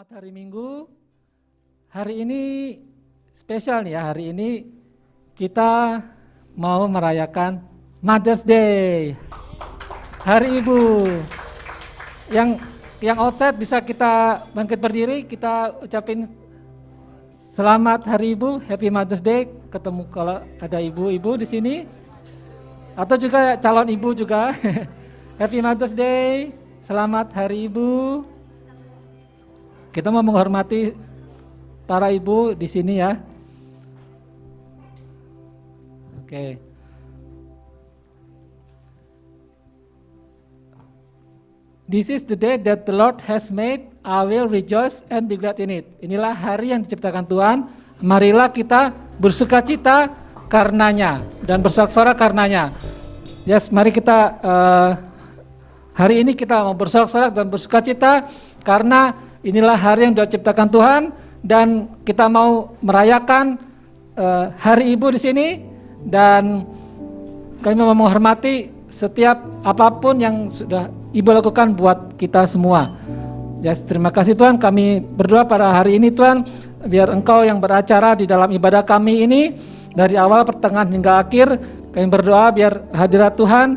Selamat hari Minggu. Hari ini spesial nih ya. Hari ini kita mau merayakan Mother's Day. Hari Ibu. Yang outside bisa kita bangkit berdiri, kita ucapin selamat Hari Ibu, Happy Mother's Day. Ketemu kalau ada ibu-ibu di sini. Atau juga calon ibu juga. Happy Mother's Day. Selamat Hari Ibu. Kita mau menghormati para ibu di sini ya. Oke. This is the day that the Lord has made. I will rejoice and be glad in it. Inilah hari yang diciptakan Tuhan. Marilah kita bersukacita karenanya dan bersorak-sorak karenanya. Yes, mari kita hari ini kita mau bersorak-sorak dan bersukacita karena inilah hari yang diciptakan Tuhan dan kita mau merayakan Hari Ibu di sini dan kami mau menghormati setiap apapun yang sudah Ibu lakukan buat kita semua. Yes, terima kasih Tuhan, kami berdoa pada hari ini Tuhan, biar Engkau yang beracara di dalam ibadah kami ini dari awal pertengahan hingga akhir. Kami berdoa biar hadirat Tuhan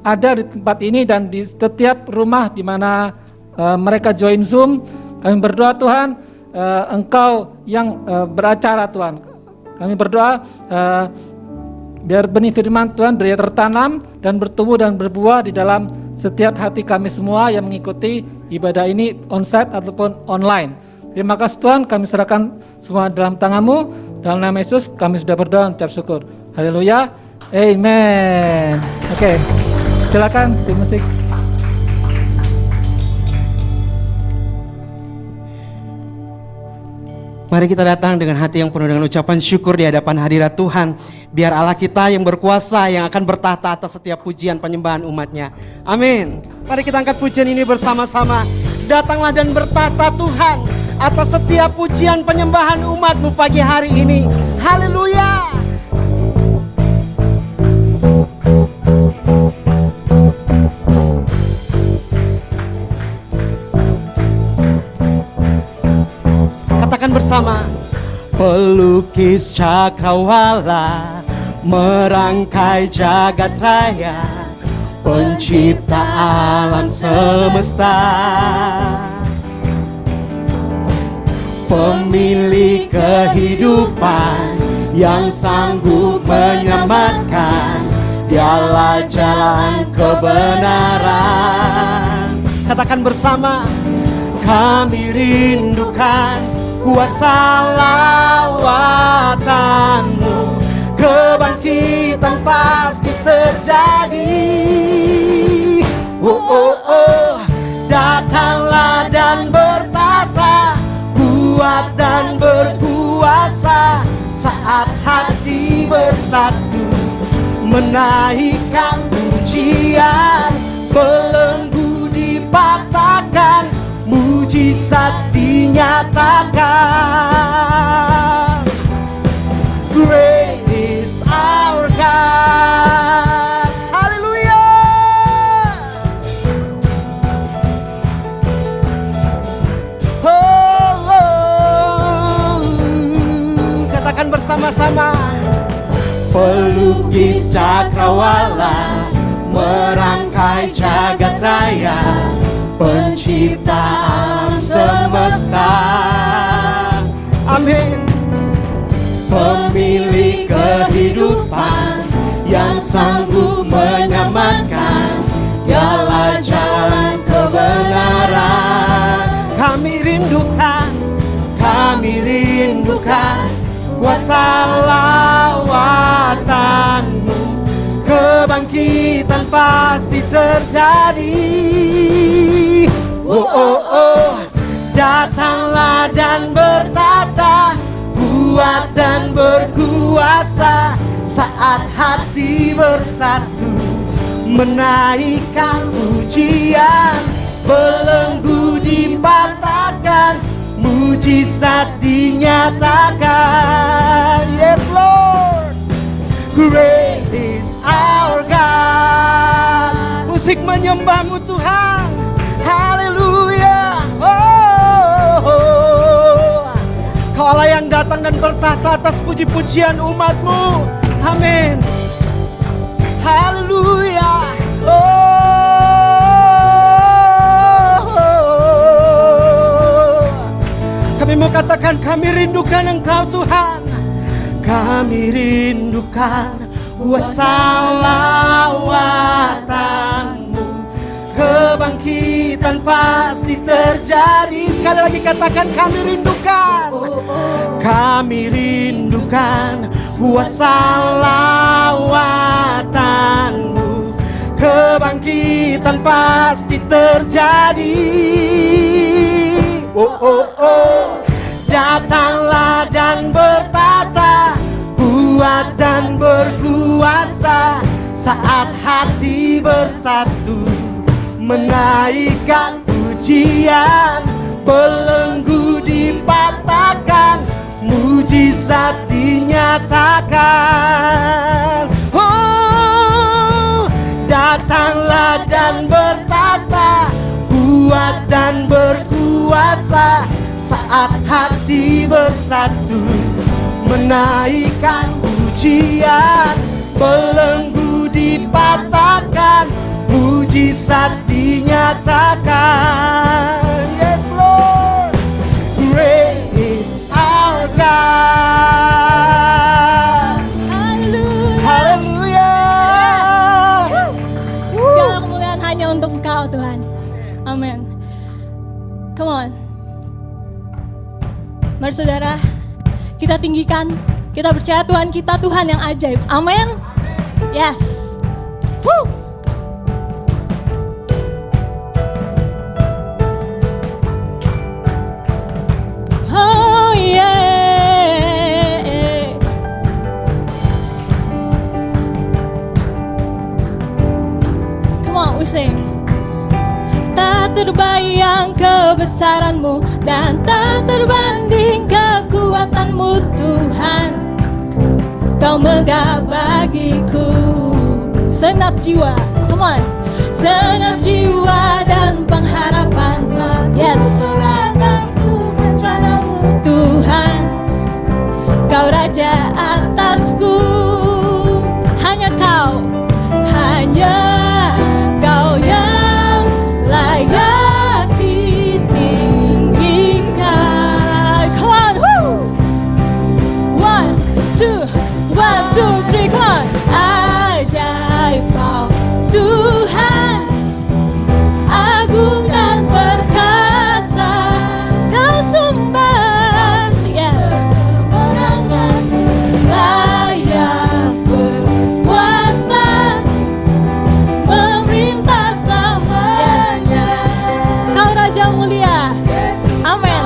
ada di tempat ini dan di setiap rumah di mana mereka join Zoom. Kami berdoa Tuhan, Engkau yang beracara Tuhan. Kami berdoa biar benih firman Tuhan beria tertanam dan bertumbuh dan berbuah di dalam setiap hati kami semua yang mengikuti ibadah ini onsite ataupun online. Terima kasih Tuhan, kami serahkan semua dalam tangan-Mu. Dalam nama Yesus kami sudah berdoa dan ucap syukur. Haleluya. Amen. Oke, silakan tim musik. Mari kita datang dengan hati yang penuh dengan ucapan syukur di hadapan hadirat Tuhan. Biar Allah kita yang berkuasa yang akan bertahta atas setiap pujian penyembahan umatnya. Amin. Mari kita angkat pujian ini bersama-sama. Datanglah dan bertahta Tuhan atas setiap pujian penyembahan umat-Mu pagi hari ini. Haleluya. Bersama pelukis cakrawala merangkai jagat raya, pencipta alam semesta, pemilik kehidupan yang sanggup menyelamatkan, Dialah jalan kebenaran. Katakan bersama, kami rindukan kuasa lawatan-Mu, kebangkitan pasti terjadi. Datanglah dan bertata, kuat dan berkuasa, saat hati bersatu, menaikkan pujian, belenggu dipatahkan, mujizat dinyatakan. Great is our God. Haleluya. Katakan bersama-sama, pelukis cakrawala merangkai jagat raya, pencipta alam semesta. Amin. Pemilik kehidupan yang sanggup menyelamatkan, Dialah jalan kebenaran. Kami rindukan kuasa lawatan-Mu, kebangkitan pasti terjadi. Datanglah dan bertata, kuat dan berkuasa, saat hati bersatu, menaikkan pujian, belenggu dipatahkan, mujizat dinyatakan. Yes Lord, great is our God. Musik menyembah-Mu Tuhan. Haleluya. Oh. datang dan bertahta atas puji-pujian umat-Mu. Amin. Haleluya. Kami mau katakan kami rindukan Engkau Tuhan. Kami rindukan kuasa lawatan-Mu. Kebangkitan pasti terjadi. Sekali lagi katakan kami rindukan. Kami rindukan kuasa lawatan-Mu. Kebangkitan pasti terjadi. Oh oh oh, datanglah dan bertata, kuat dan berkuasa, saat hati bersatu menaikkan pujian, belenggu dipatahkan, mujizat dinyatakan. Oh, datanglah dan bertata, kuat dan berkuasa, saat hati bersatu menaikkan pujian, belenggu dipatahkan, mujizat dinyatakan. Yes Lord, great is our God. Haleluya. Segala kemuliaan hanya untuk Engkau Tuhan. Amin. Come on. Mari saudara, kita tinggikan, kita percaya Tuhan kita Tuhan yang ajaib. Amin. Yes. Woo. Oh yeah. Come on, we sing. Tak terbayang kebesaran-Mu dan tak terbanding kekuatan-Mu Tuhan. Kau megah bagiku. Senap jiwa, come on. Senap jiwa dan pengharapan. Yes. Tuhan, Kau Raja atasku. Hanya Kau yang layak ditinggikan. Come on, woo! 1, 2, 3, come on. Ajaib Kau Tuhan, agung dan perkasa, Kau sembah, yes. Layak berkuasa, memerintah selamanya. Kau Raja mulia, amin.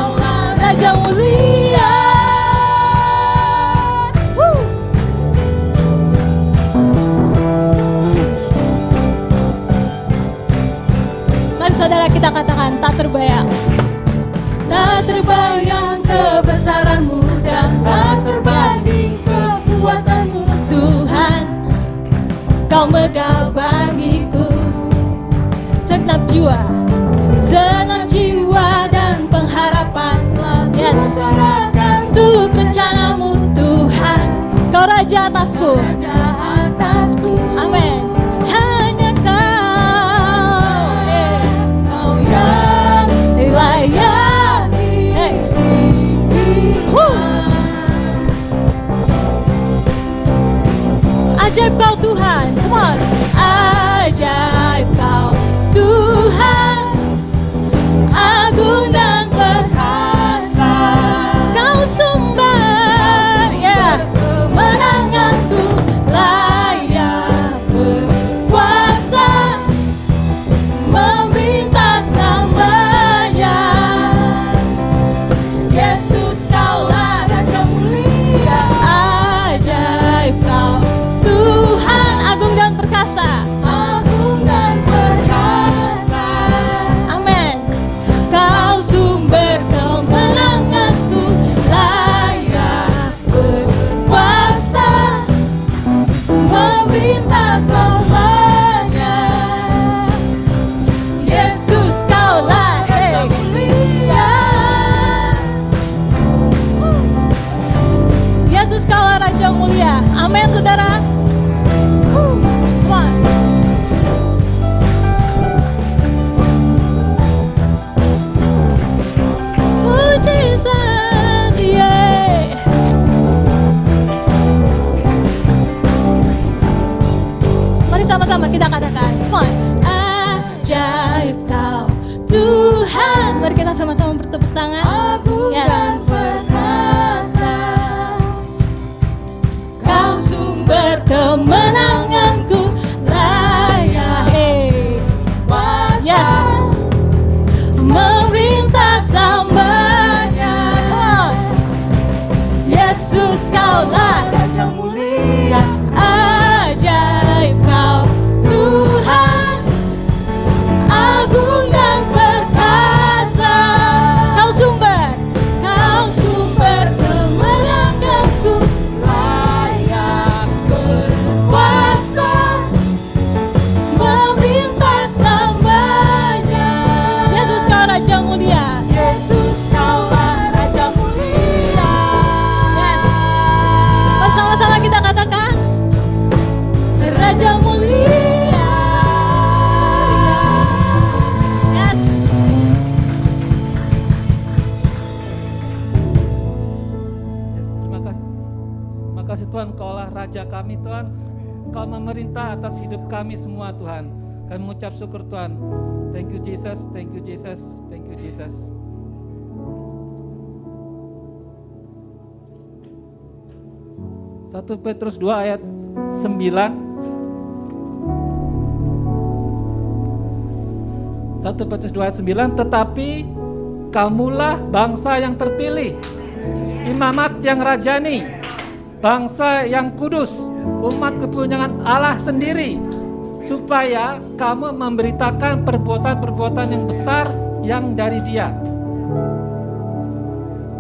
Raja mulia. Woo. Mari saudara kita katakan tak terbayang. Tak terbayang kebesaran-Mu dan tak terbanding kekuatan-Mu Tuhan. Kau megah bagiku. Segenap jiwa dan pengharapan. Yes. Untuk rencana-Mu Tuhan. Kau Raja atasku. Amin. Hanya Kau, Kau yang layak. Ajaib Kau Tuhan, come on. Ajaib Kau Tuhan, agung dan perkasa, Kau sembah, yes. Menanganku layak berkuasa, memerintah selamanya. Yesus Kaulah Raja mulia. Ajaib Kau Tuhan, agung dan perkasa. Mari kita sama-sama bertepuk tangan. Yes. Kau sumber kemenanganku, layak. Yes. Memerintah selamanya. Come on. Yesus, kaulah Raja mulia, ajaib kau Tuhan, agung dan perkasa. Kau sumber kemenanganku, layak berkuasa, memerintah selamanya. Yesus, kau Raja mulia. Yesus, kaulah Raja mulia. Yes. Bersama-sama kita katakan, Raja mulia. Yes. Yes, terima kasih. Terima kasih Tuhan, Kaulah Raja kami Tuhan. Engkau memerintah atas hidup kami semua Tuhan. Kami mengucap syukur Tuhan. Thank you Jesus, thank you Jesus, thank you Jesus. Satu Petrus 2 ayat 9. 1 Petrus 2 ayat 9, tetapi kamulah bangsa yang terpilih, imamat yang rajani, bangsa yang kudus, umat kepunyaan Allah sendiri, supaya kamu memberitakan perbuatan-perbuatan yang besar yang dari Dia,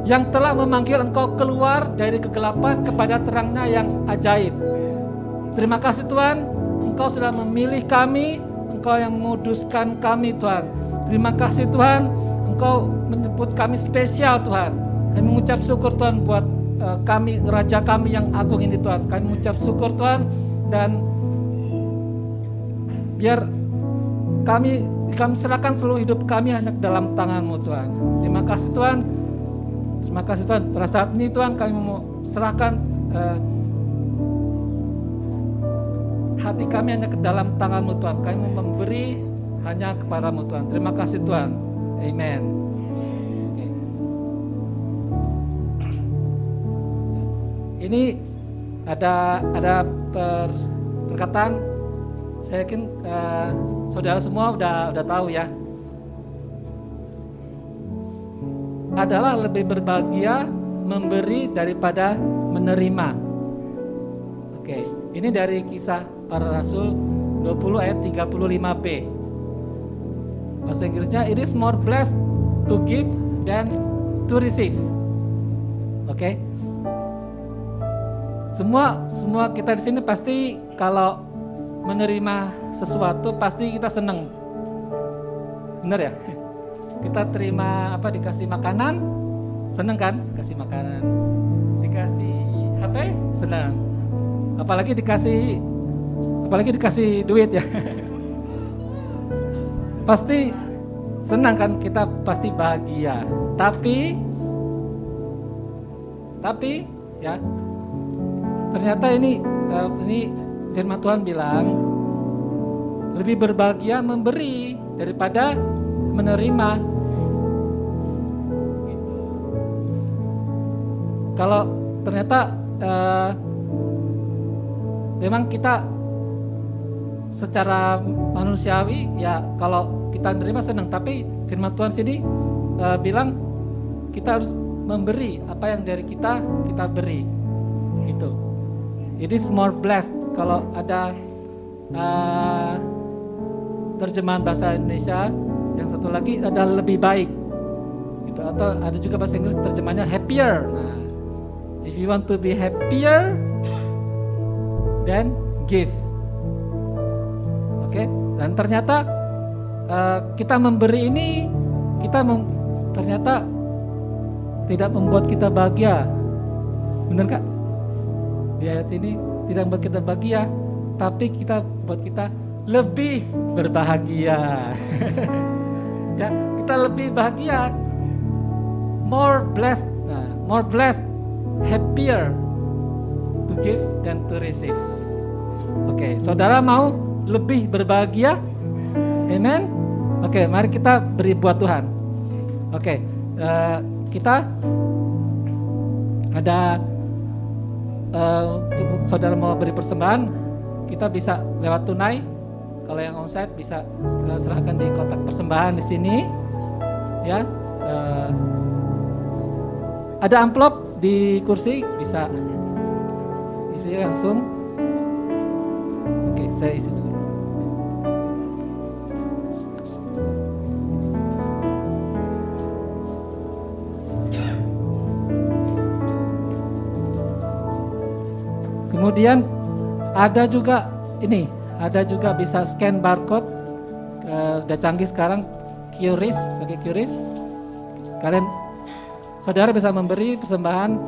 yang telah memanggil engkau keluar dari kegelapan kepada terangnya yang ajaib. Terima kasih Tuhan, Engkau sudah memilih kami, Engkau yang menguduskan kami Tuhan. Terima kasih Tuhan, Engkau menyebut kami spesial Tuhan. Kami mengucap syukur Tuhan buat kami, Raja kami yang agung ini Tuhan. Kami mengucap syukur Tuhan, dan biar kami serahkan seluruh hidup kami hanya ke dalam tangan-Mu Tuhan. Terima kasih Tuhan. Terima kasih Tuhan. Pada saat ini Tuhan kami mau serahkan hati kami hanya ke dalam tangan-Mu Tuhan. Kami mau memberi hanya kepada-Mu Tuhan. Terima kasih Tuhan. Amen. Ini ada perkataan. Saya yakin saudara semua udah tahu ya. Adalah lebih berbahagia memberi daripada menerima. Oke, ini dari Kisah Para Rasul 20 ayat 35b. Bahasa Inggrisnya, it is more blessed to give than to receive. Oke. Semua kita di sini pasti kalau menerima sesuatu pasti kita senang. Benar ya? Kita terima dikasih makanan, senang kan? Kasih makanan. Dikasih HP, senang. Apalagi dikasih duit ya. Pasti senang kan, kita pasti bahagia. Tapi ya, ternyata ini firman Tuhan bilang lebih berbahagia memberi daripada menerima. Gitu. Kalau ternyata memang kita secara manusiawi ya, kalau kita menerima senang, tapi firman Tuhan sini bilang kita harus memberi apa yang dari kita beri. Gitu. It is more blessed. Kalau ada terjemahan bahasa Indonesia yang satu lagi ada lebih baik gitu, atau ada juga bahasa Inggris terjemahnya happier. Nah, if you want to be happier, then give. Oke, dan ternyata kita memberi ini ternyata tidak membuat kita bahagia. Benar Kak? Di ayat sini tidak membuat kita bahagia, tapi kita buat kita lebih berbahagia. Ya, kita lebih bahagia, more blessed, happier to give than to receive. Oke, saudara mau lebih berbahagia? Amen. Oke, mari kita beri buat Tuhan. Oke, kita ada untuk saudara mau beri persembahan, kita bisa lewat tunai. Kalau yang onsite bisa serahkan di kotak persembahan di sini, ya. Ada amplop di kursi, bisa isi langsung. Oke, saya isi dulu. Kemudian ada juga ini, ada juga bisa scan barcode. Udah canggih sekarang, QRIS, pakai QRIS. Kalian saudara bisa memberi persembahan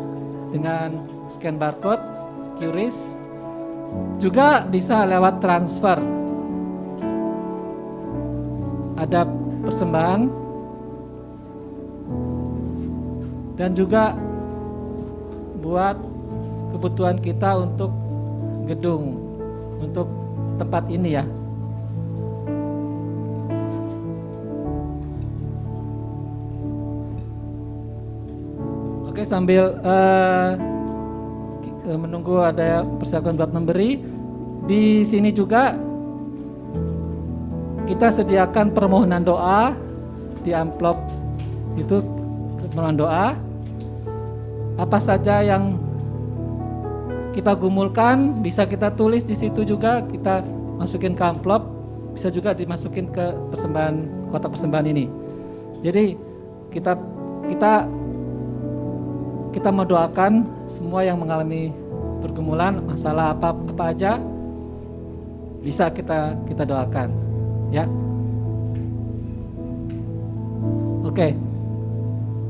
dengan scan barcode, QRIS. Juga bisa lewat transfer. Ada persembahan dan juga buat kebutuhan kita untuk gedung, untuk tempat ini ya. Oke, sambil menunggu ada persiapan buat memberi, di sini juga kita sediakan permohonan doa di amplop itu, permohonan doa. Apa saja yang kita gumulkan bisa kita tulis di situ juga, kita masukin ke amplop, bisa juga dimasukin ke persembahan, kotak persembahan ini. Jadi kita mau doakan semua yang mengalami pergumulan, masalah apa aja bisa kita doakan, ya. Oke.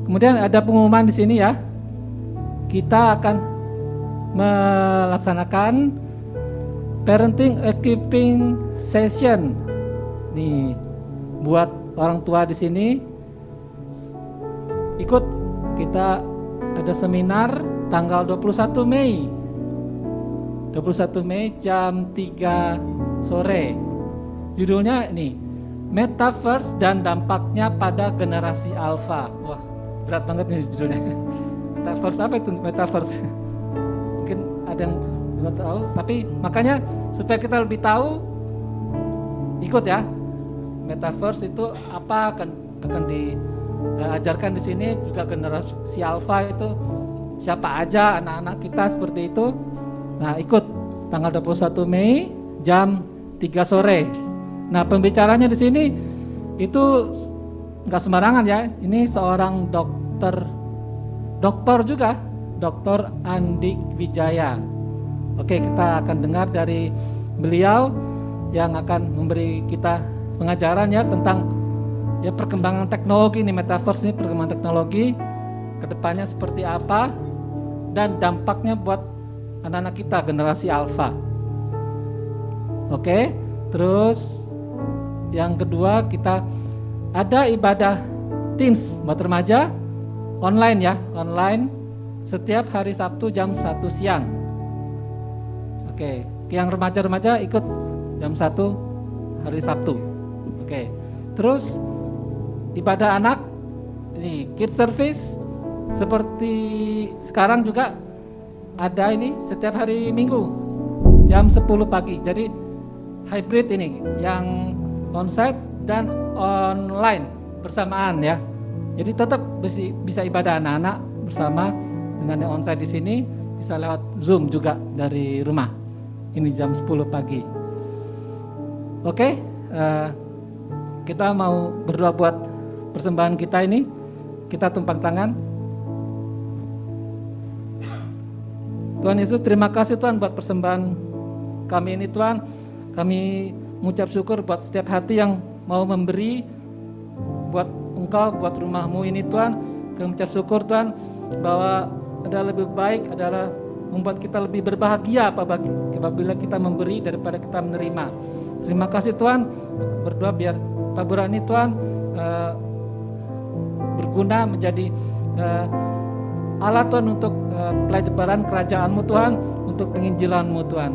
Kemudian ada pengumuman di sini ya. Kita akan melaksanakan parenting equipping session. Nih, buat orang tua di sini ikut, kita ada seminar tanggal 21 Mei. 21 Mei jam 3 sore. Judulnya ini, Metaverse dan dampaknya pada generasi alpha. Wah, berat banget nih judulnya. Metaverse, apa itu Metaverse? Mungkin ada yang belum tahu, tapi makanya supaya kita lebih tahu, ikut ya. Metaverse itu apa, akan diajarkan di sini, juga generasi alpha itu siapa aja, anak-anak kita seperti itu. Nah, ikut tanggal 21 Mei jam 3 sore. Nah, pembicaranya di sini itu nggak sembarangan ya. Ini seorang dokter juga, Dr. Andi Wijaya. Oke, kita akan dengar dari beliau yang akan memberi kita pengajaran ya tentang ya perkembangan teknologi ini, Metaverse ini, perkembangan teknologi kedepannya seperti apa dan dampaknya buat anak-anak kita generasi alpha. Oke, terus yang kedua kita ada ibadah teens buat remaja online ya, online setiap hari Sabtu jam 1 siang. Oke, yang remaja-remaja ikut jam 1 hari Sabtu. Oke, terus ibadah anak ini kids service seperti sekarang juga ada ini setiap hari Minggu jam 10 pagi. Jadi hybrid ini, yang onsite dan online bersamaan ya. Jadi tetap bisa ibadah anak-anak bersama dengan yang onsite di sini, bisa lewat Zoom juga dari rumah. Ini jam 10 pagi. Oke, kita mau berdoa buat persembahan kita ini. Kita tumpang tangan. Tuhan Yesus, terima kasih Tuhan buat persembahan kami ini Tuhan. Kami mengucap syukur buat setiap hati yang mau memberi buat Engkau, buat rumahmu ini Tuhan. Kami mengucap syukur Tuhan bahwa adalah lebih baik adalah membuat kita lebih berbahagia apabila kita memberi daripada kita menerima. Terima kasih Tuhan, berdoa biar taburan ini Tuhan berguna menjadi alat Tuhan untuk pelajaran kerajaan-Mu Tuhan, untuk penginjilan-Mu Tuhan.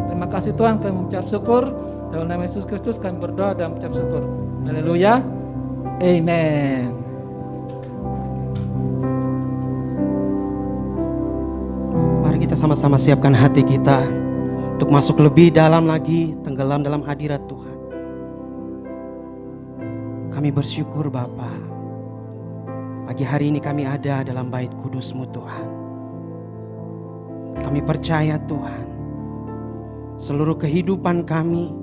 Terima kasih Tuhan, kami mengucap syukur. Dalam nama Yesus Kristus kami berdoa dan mengucap syukur. Haleluya. Amen. sama-sama siapkan hati kita untuk masuk lebih dalam lagi, tenggelam dalam hadirat Tuhan. Kami bersyukur Bapa, pagi hari ini kami ada dalam bait kudus-Mu Tuhan. Kami percaya Tuhan, seluruh kehidupan kami,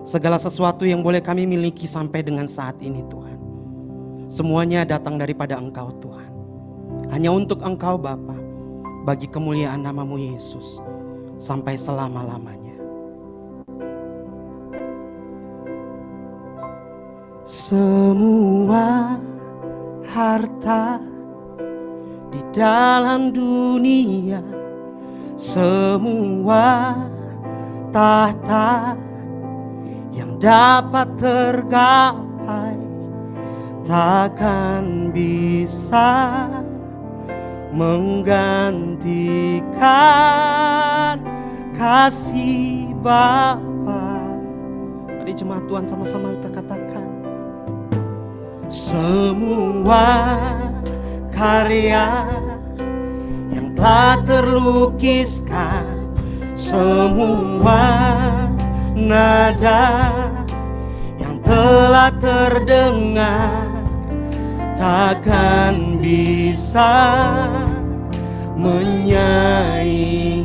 segala sesuatu yang boleh kami miliki sampai dengan saat ini Tuhan, semuanya datang daripada Engkau Tuhan. Hanya untuk Engkau Bapa, bagi kemuliaan nama-Mu Yesus, sampai selama-lamanya. Semua harta di dalam dunia, semua tahta yang dapat tergapai, takkan bisa menggantikan kasih Bapa. Mari jemaat Tuhan sama-sama kita katakan, semua karya yang telah terlukiskan, semua nada yang telah terdengar, takkan bisa menyaingi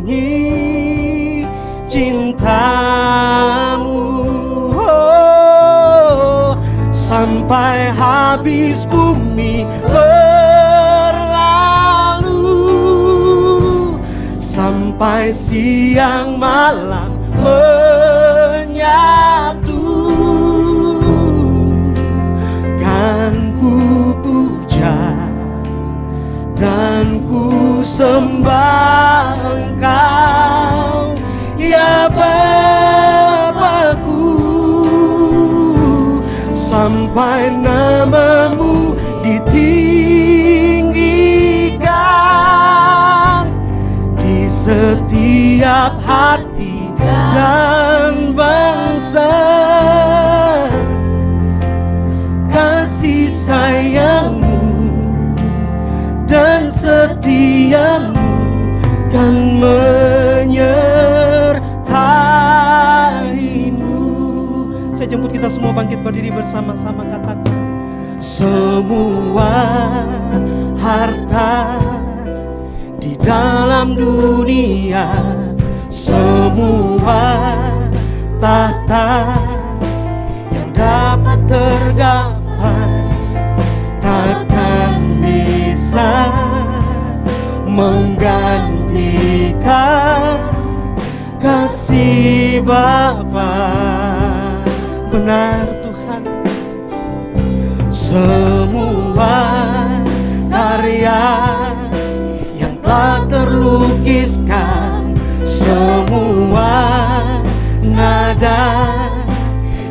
cintamu. Oh, sampai habis bumi berlalu, sampai siang malam menyatu, kan ku puja dan ku sembah Engkau, ya Bapakku, sampai nama-Mu ditinggikan di setiap hati dan bangsa. Kasih sayang-Mu dan setia-Mu kan menyertai-Mu. Saya jemput kita semua bangkit berdiri bersama-sama, katakan, semua harta di dalam dunia, semua tahta yang dapat tergapai, takkan bisa menggantikan kasih Bapa. Benar Tuhan, semua karya yang telah terlukiskan, semua nada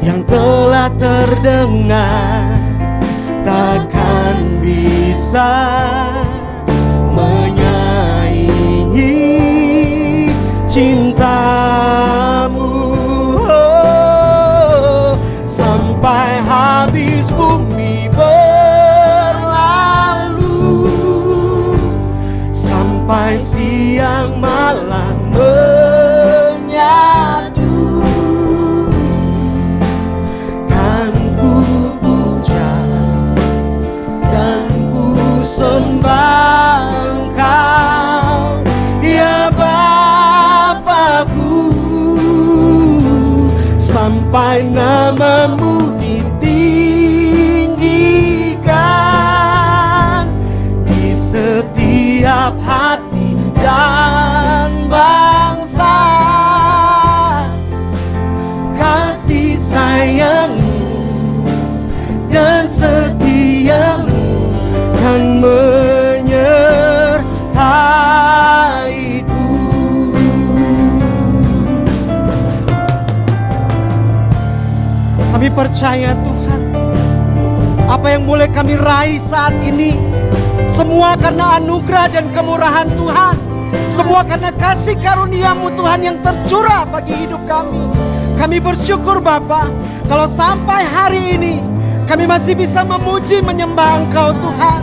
yang telah terdengar, takkan bisa menyaingi cinta-Mu. Oh, sampai habis bumi berlalu, sampai siang malam menyatu, kan ku puja dan ku sembah Engkau, ya Bapakku, sampai nama-Mu ditinggikan di setiap hati dan bangsa. Kasih sayang-Mu dan setia-Mu kan menyertai-ku. Kami percaya Tuhan, apa yang boleh kami raih saat ini, semua karena anugerah dan kemurahan Tuhan, semua karena kasih karunia-Mu Tuhan yang tercurah bagi hidup kami. Kami bersyukur Bapa, kalau sampai hari ini kami masih bisa memuji menyembah Engkau Tuhan.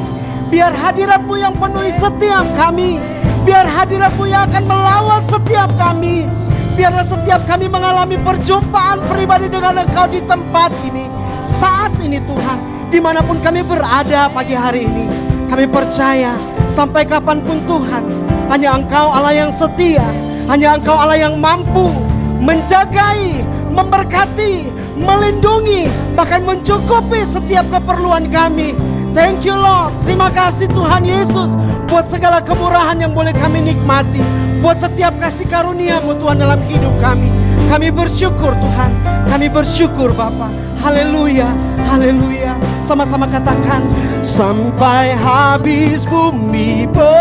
Biar hadirat-Mu yang penuhi setiap kami, Biar hadirat-Mu yang akan melawat setiap kami. Biarlah setiap kami mengalami perjumpaan pribadi dengan Engkau di tempat ini. Saat ini Tuhan, dimanapun kami berada pagi hari ini, kami percaya sampai kapanpun Tuhan, hanya Engkau Allah yang setia. Hanya Engkau Allah yang mampu menjagai, memberkati, melindungi, bahkan mencukupi setiap keperluan kami. Thank you Lord. Terima kasih Tuhan Yesus buat segala kemurahan yang boleh kami nikmati, buat setiap kasih karunia-Mu Tuhan dalam hidup kami. Kami bersyukur Tuhan, kami bersyukur Bapa. Haleluya, haleluya. Sama-sama katakan, sampai habis bumi berlalu,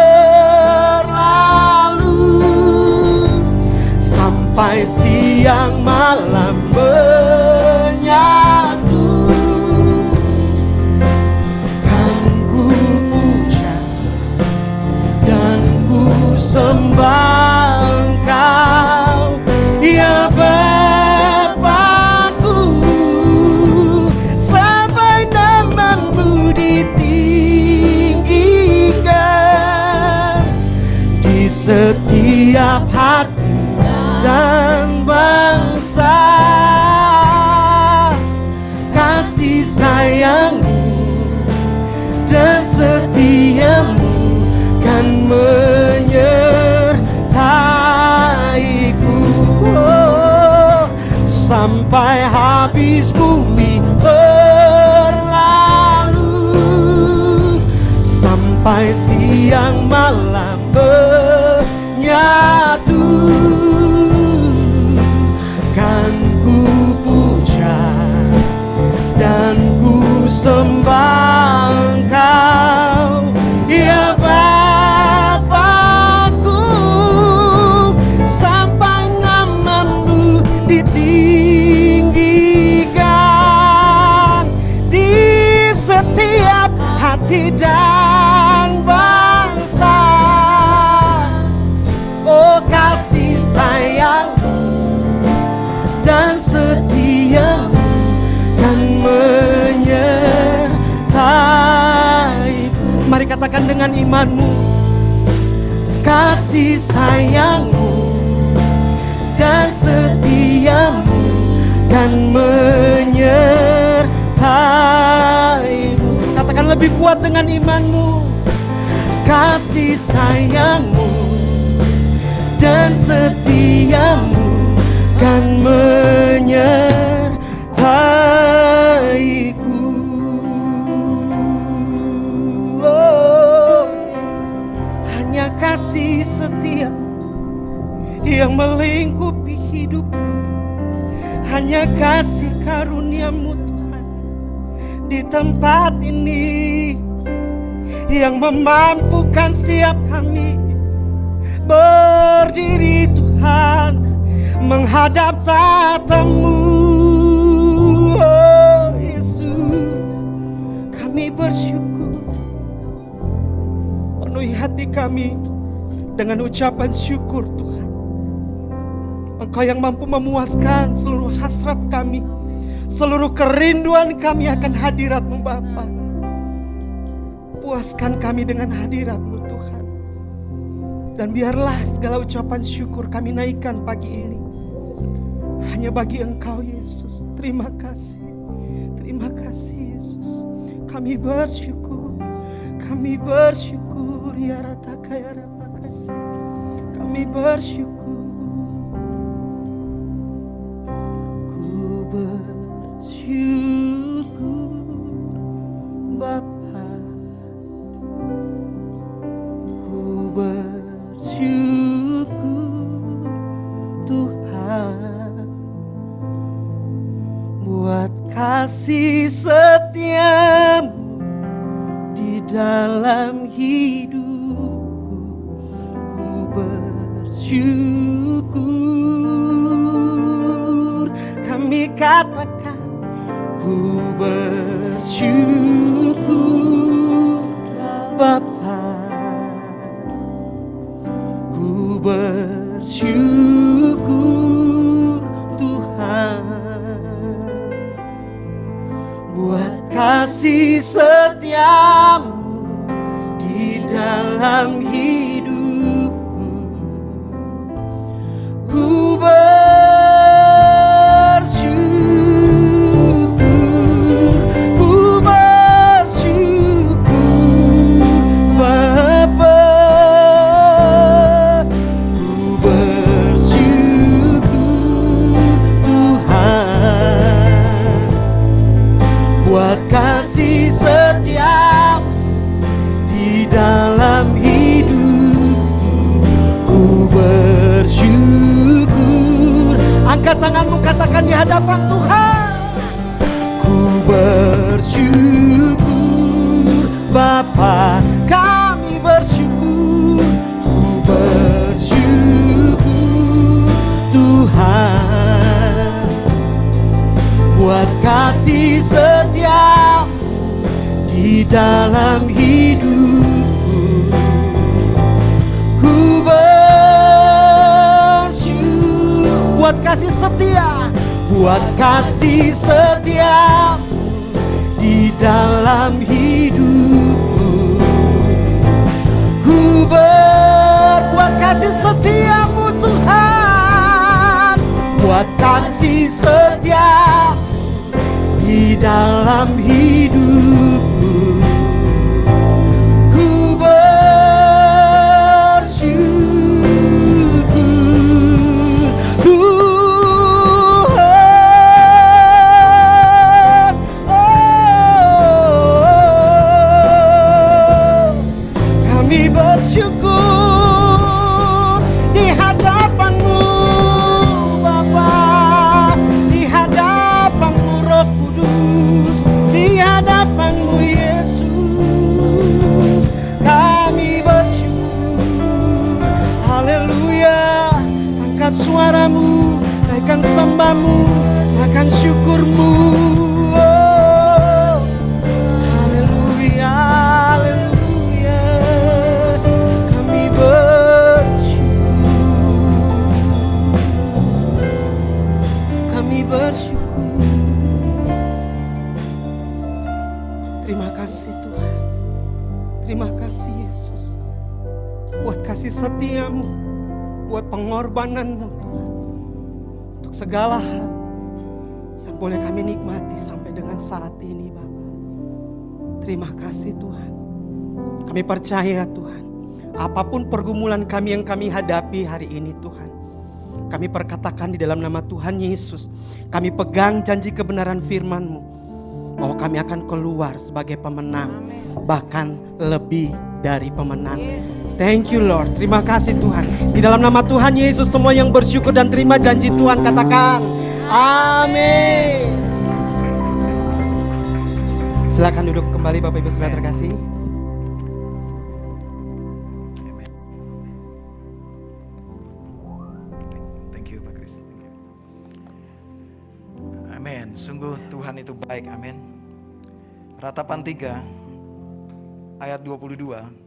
sampai siang malam menyatu, sembah Engkau, ya Bapa-Ku, sampai nama-Mu ditinggikan di setiap hati dan bangsa. Kasih sayang-Mu dan setia-Mu kan menyertaiku, sampai habis bumi berlalu, sampai siang malam menyatu, kan ku puja dan ku sembah Engkau, ya Bapa-Ku, sampai nama-Mu ditinggikan di setiap hati dan bangsa. Oh, kasih sayang-Mu dan setia-Mu kan menyertaiku. Mari katakan dengan imanmu, kasih sayang-Mu dan setia-Mu kan menyertaimu. Katakan lebih kuat dengan imanmu, kasih sayang-Mu dan setia-Mu kan menyertaiku. Oh, hanya kasih setia yang melingkupi hidup kami. Hanya kasih karunia-Mu Tuhan di tempat ini yang memampukan setiap kami berdiri Tuhan menghadap tatamu. Oh Yesus, kami bersyukur. Penuhi hati kami dengan ucapan syukur Tuhan. Engkau yang mampu memuaskan seluruh hasrat kami, seluruh kerinduan kami akan hadirat-Mu Bapa. Puaskan kami dengan hadirat-Mu Tuhan. Dan biarlah segala ucapan syukur kami naikkan pagi ini hanya bagi Engkau Yesus. Terima kasih Yesus. Kami bersyukur, ya rataka ya rapakasi. Kami bersyukur. Ku bersyukur Bapa, ku bersyukur Tuhan buat kasih setia-Mu di dalam hidupku. Ku bersyukur, kami katakan ku bersyukur Bapa, ku bersyukur Tuhan buat kasih setia-Mu di dalam hidup. tanganmu, katakan di hadapan Tuhan. Ku bersyukur Bapa, kami bersyukur. Ku bersyukur Tuhan, buat kasih setiamu di dalam hidupku. Ku bersyukur buat kasih setia, buat kasih setiamu di dalam hidupku. Ku berbuat kasih setiamu Tuhan, buat kasih setiamu di dalam hidupku. Ku bersyukur Tuhan. Kami bersyukur di hadapan-Mu Bapa, di hadapan-Mu Roh Kudus, di hadapan-Mu Yesus. Kami bersyukur, haleluya. Angkat suaramu, naikkan sembahmu, naikkan syukurmu. Oh, haleluya, haleluya. Kami bersyukur, kami bersyukur. Terima kasih Tuhan, terima kasih Yesus, buat kasih setiamu, buat pengorbananmu Tuhan, untuk segala hal yang boleh kami nikmati sampai dengan saat ini Bapa. Terima kasih Tuhan. Kami percaya Tuhan, apapun pergumulan kami yang kami hadapi hari ini Tuhan, kami perkatakan di dalam nama Tuhan Yesus, kami pegang janji kebenaran firman-Mu, bahwa kami akan keluar sebagai pemenang, bahkan lebih dari pemenang. Thank you Lord, terima kasih Tuhan. Di dalam nama Tuhan Yesus, semua yang bersyukur dan terima janji Tuhan katakan amin. Silakan duduk kembali Bapak Ibu Saudara terkasih. Thank you Pak Kris. Amin. Sungguh Tuhan itu baik. Amin. Ratapan 3 ayat 22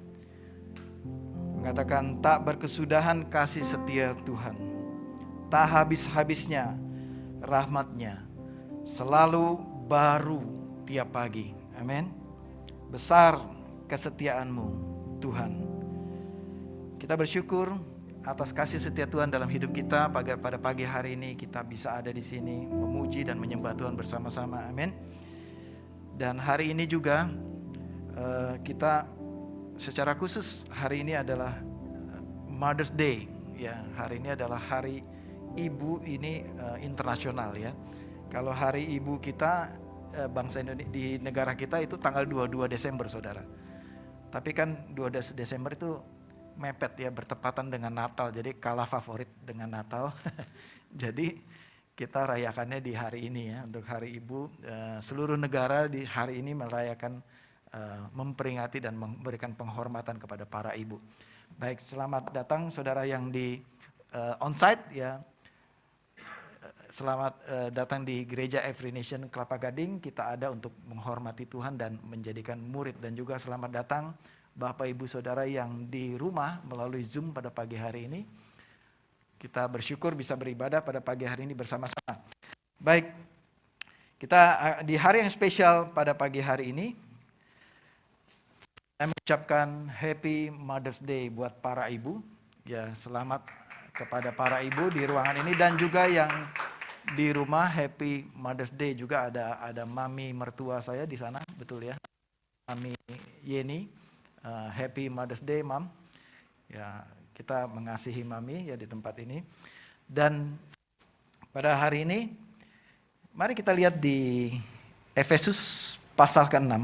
mengatakan, tak berkesudahan kasih setia Tuhan, tak habis-habisnya rahmat-Nya, selalu baru tiap pagi. Amin. Besar kesetiaan-Mu Tuhan. Kita bersyukur atas kasih setia Tuhan dalam hidup kita. Pada pagi hari ini kita bisa ada di sini memuji dan menyembah Tuhan bersama-sama. Amin. Dan hari ini juga kita secara khusus, hari ini adalah Mother's Day ya. Hari ini adalah hari ibu ini internasional ya. Kalau hari ibu kita bangsa Indonesia di negara kita itu tanggal 22 Desember Saudara. Tapi kan 2 Desember itu mepet ya, bertepatan dengan Natal, jadi kalah favorit dengan Natal. Jadi kita rayakannya di hari ini ya, untuk hari ibu. Seluruh negara di hari ini merayakan, memperingati dan memberikan penghormatan kepada para ibu. Baik, selamat datang saudara yang di onsite ya. Selamat datang di Gereja Every Nation Kelapa Gading. Kita ada untuk menghormati Tuhan dan menjadikan murid. Dan juga selamat datang Bapak Ibu Saudara yang di rumah melalui Zoom pada pagi hari ini. Kita bersyukur bisa beribadah pada pagi hari ini bersama-sama. Baik, kita di hari yang spesial pada pagi hari ini, saya mengucapkan Happy Mother's Day buat para ibu. Ya, selamat kepada para ibu di ruangan ini dan juga yang di rumah. Happy Mother's Day juga. Ada mami mertua saya di sana, betul ya, Mami Yeni. Happy Mother's Day, Mam. Ya, kita mengasihi Mami ya di tempat ini. Dan pada hari ini, mari kita lihat di Efesus pasal ke-6.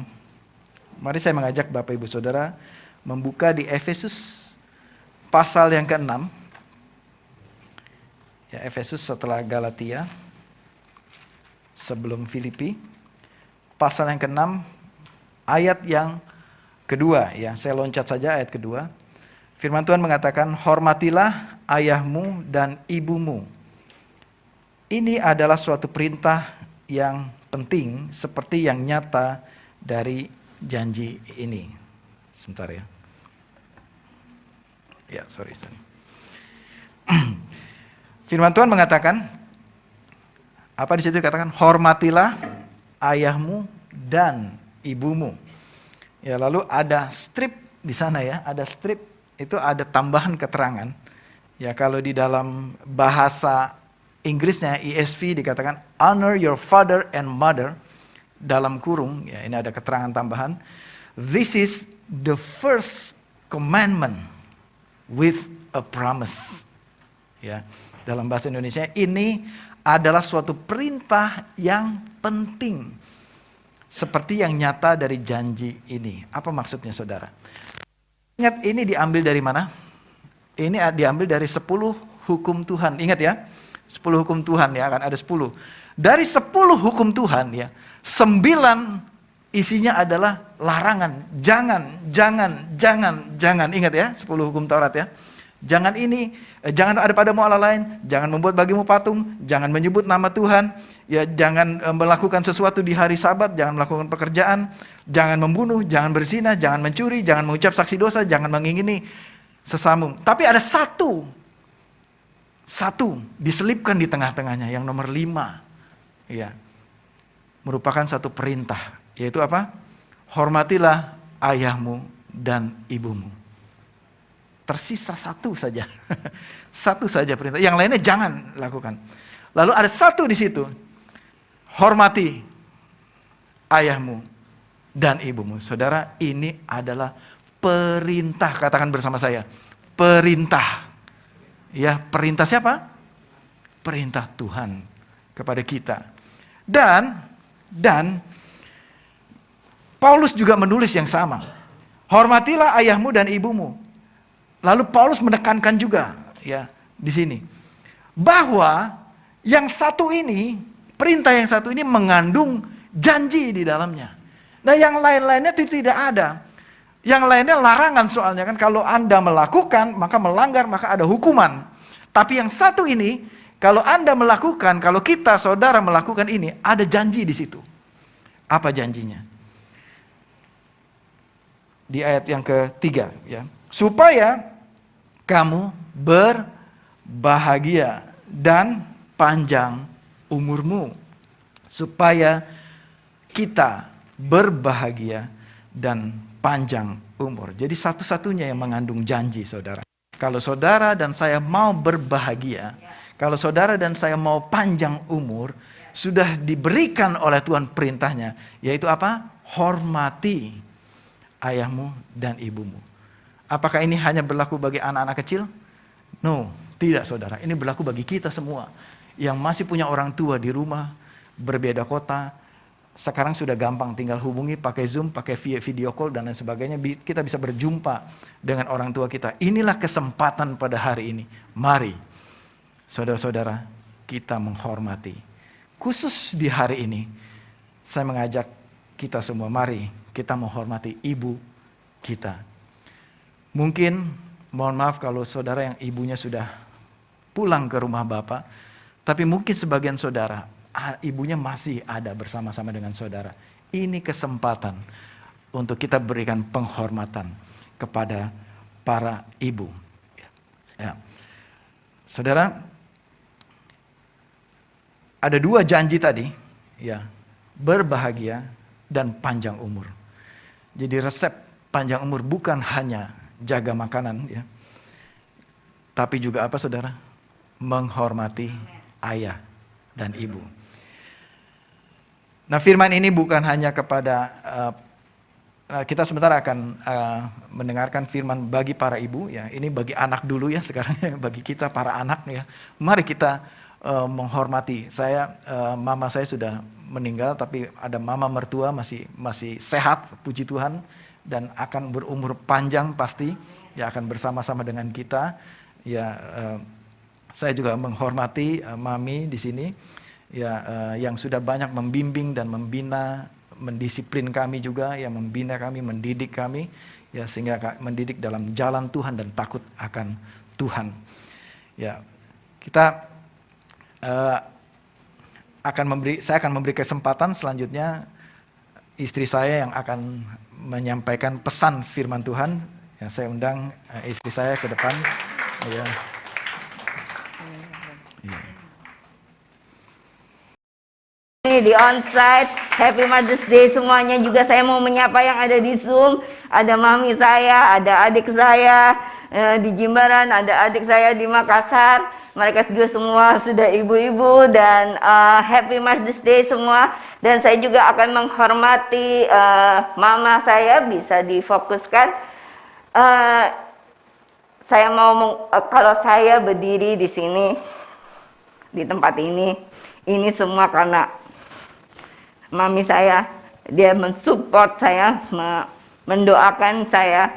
Mari saya mengajak Bapak Ibu Saudara membuka di Efesus pasal yang ke-6. Ya, Efesus setelah Galatia, sebelum Filipi. Pasal yang ke-6, ayat yang kedua. Ya, saya loncat saja ayat kedua. Firman Tuhan mengatakan, hormatilah ayahmu dan ibumu. Ini adalah suatu perintah yang penting seperti yang nyata dari janji ini. Sebentar ya. Ya, sorry. Firman Tuhan mengatakan, apa di situ dikatakan? Hormatilah ayahmu dan ibumu. Ya, lalu ada strip di sana ya, ada strip itu ada tambahan keterangan. Ya, kalau di dalam bahasa Inggrisnya ESV dikatakan honor your father and mother, dalam kurung ya, ini ada keterangan tambahan. This is the first commandment with a promise. Ya, dalam bahasa Indonesia ini adalah suatu perintah yang penting seperti yang nyata dari janji ini. Apa maksudnya saudara? Ingat ini diambil dari mana? Ini diambil dari 10 hukum Tuhan. Ingat ya, 10 hukum Tuhan ya, akan ada 10. Dari 10 hukum Tuhan ya, 9 isinya adalah larangan. Jangan. Ingat ya, 10 hukum Taurat ya. Jangan ini, jangan ada padamu Allah lain, jangan membuat bagimu patung, jangan menyebut nama Tuhan, ya jangan melakukan sesuatu di hari Sabat, jangan melakukan pekerjaan, jangan membunuh, jangan berzina, jangan mencuri, jangan mengucap saksi dosa, jangan mengingini sesamu. Tapi ada satu diselipkan di tengah-tengahnya yang nomor 5. Ya. Merupakan satu perintah, yaitu apa? Hormatilah ayahmu dan ibumu. Tersisa satu saja. Satu saja perintah. Yang lainnya jangan lakukan. Lalu ada satu di situ. Hormati ayahmu dan ibumu. Saudara, ini adalah perintah. Katakan bersama saya. Perintah. Ya, perintah siapa? Perintah Tuhan kepada kita. Dan Paulus juga menulis yang sama. Hormatilah ayahmu dan ibumu. Lalu Paulus menekankan juga ya di sini bahwa yang satu ini, perintah yang satu ini mengandung janji di dalamnya. Nah, yang lain-lainnya itu tidak ada. Yang lainnya larangan soalnya kan, kalau Anda melakukan maka melanggar, maka ada hukuman. Tapi yang satu ini, kalau Anda melakukan, kalau kita saudara melakukan ini, ada janji di situ. Apa janjinya? Di ayat yang ketiga ya. Supaya kamu berbahagia dan panjang umurmu. Supaya kita berbahagia dan panjang umur. Jadi satu-satunya yang mengandung janji, saudara. Kalau saudara dan saya mau berbahagia, kalau saudara dan saya mau panjang umur, sudah diberikan oleh Tuhan perintahnya, yaitu apa? Hormati ayahmu dan ibumu. Apakah ini hanya berlaku bagi anak-anak kecil? No, tidak saudara. Ini berlaku bagi kita semua. Yang masih punya orang tua di rumah, berbeda kota. Sekarang sudah gampang, tinggal hubungi pakai Zoom, pakai video call dan lain sebagainya. Kita bisa berjumpa dengan orang tua kita. Inilah kesempatan pada hari ini. Mari, saudara-saudara, kita menghormati. Khusus di hari ini, saya mengajak kita semua, mari kita menghormati ibu kita. Mungkin, mohon maaf kalau saudara yang ibunya sudah pulang ke rumah Bapak, tapi mungkin sebagian saudara, ibunya masih ada bersama-sama dengan saudara. Ini kesempatan untuk kita berikan penghormatan kepada para ibu. Ya. Saudara, ada 2 janji tadi, ya, berbahagia dan panjang umur. Jadi resep panjang umur bukan hanya jaga makanan ya. Tapi juga apa saudara? Menghormati ayah dan ibu. Nah, firman ini bukan hanya kepada kita sebentar akan mendengarkan firman bagi para ibu ya. Ini bagi anak dulu ya sekarang ya, bagi kita para anak ya. Mari kita menghormati. Mama saya sudah meninggal, tapi ada mama mertua masih sehat, puji Tuhan, dan akan berumur panjang pasti, ya akan bersama-sama dengan kita. Ya, Saya juga menghormati Mami di sini ya, yang sudah banyak membimbing dan membina, mendisiplin kami juga, yang membina kami, mendidik kami ya, sehingga mendidik dalam jalan Tuhan dan takut akan Tuhan. Ya, kita saya akan memberi kesempatan selanjutnya istri saya yang akan menyampaikan pesan firman Tuhan. Ya, saya undang istri saya ke depan. Ya. Ini di onsite, Happy Mother's Day semuanya. Juga saya mau menyapa yang ada di Zoom. Ada mami saya, ada adik saya di Jimbaran, ada adik saya di Makassar. Mereka juga semua sudah ibu-ibu dan Happy Mother's Day semua. Dan saya juga akan menghormati mama saya, bisa difokuskan. Saya mau kalau saya berdiri di sini, di tempat ini semua karena mami saya, dia mensupport saya, mendoakan saya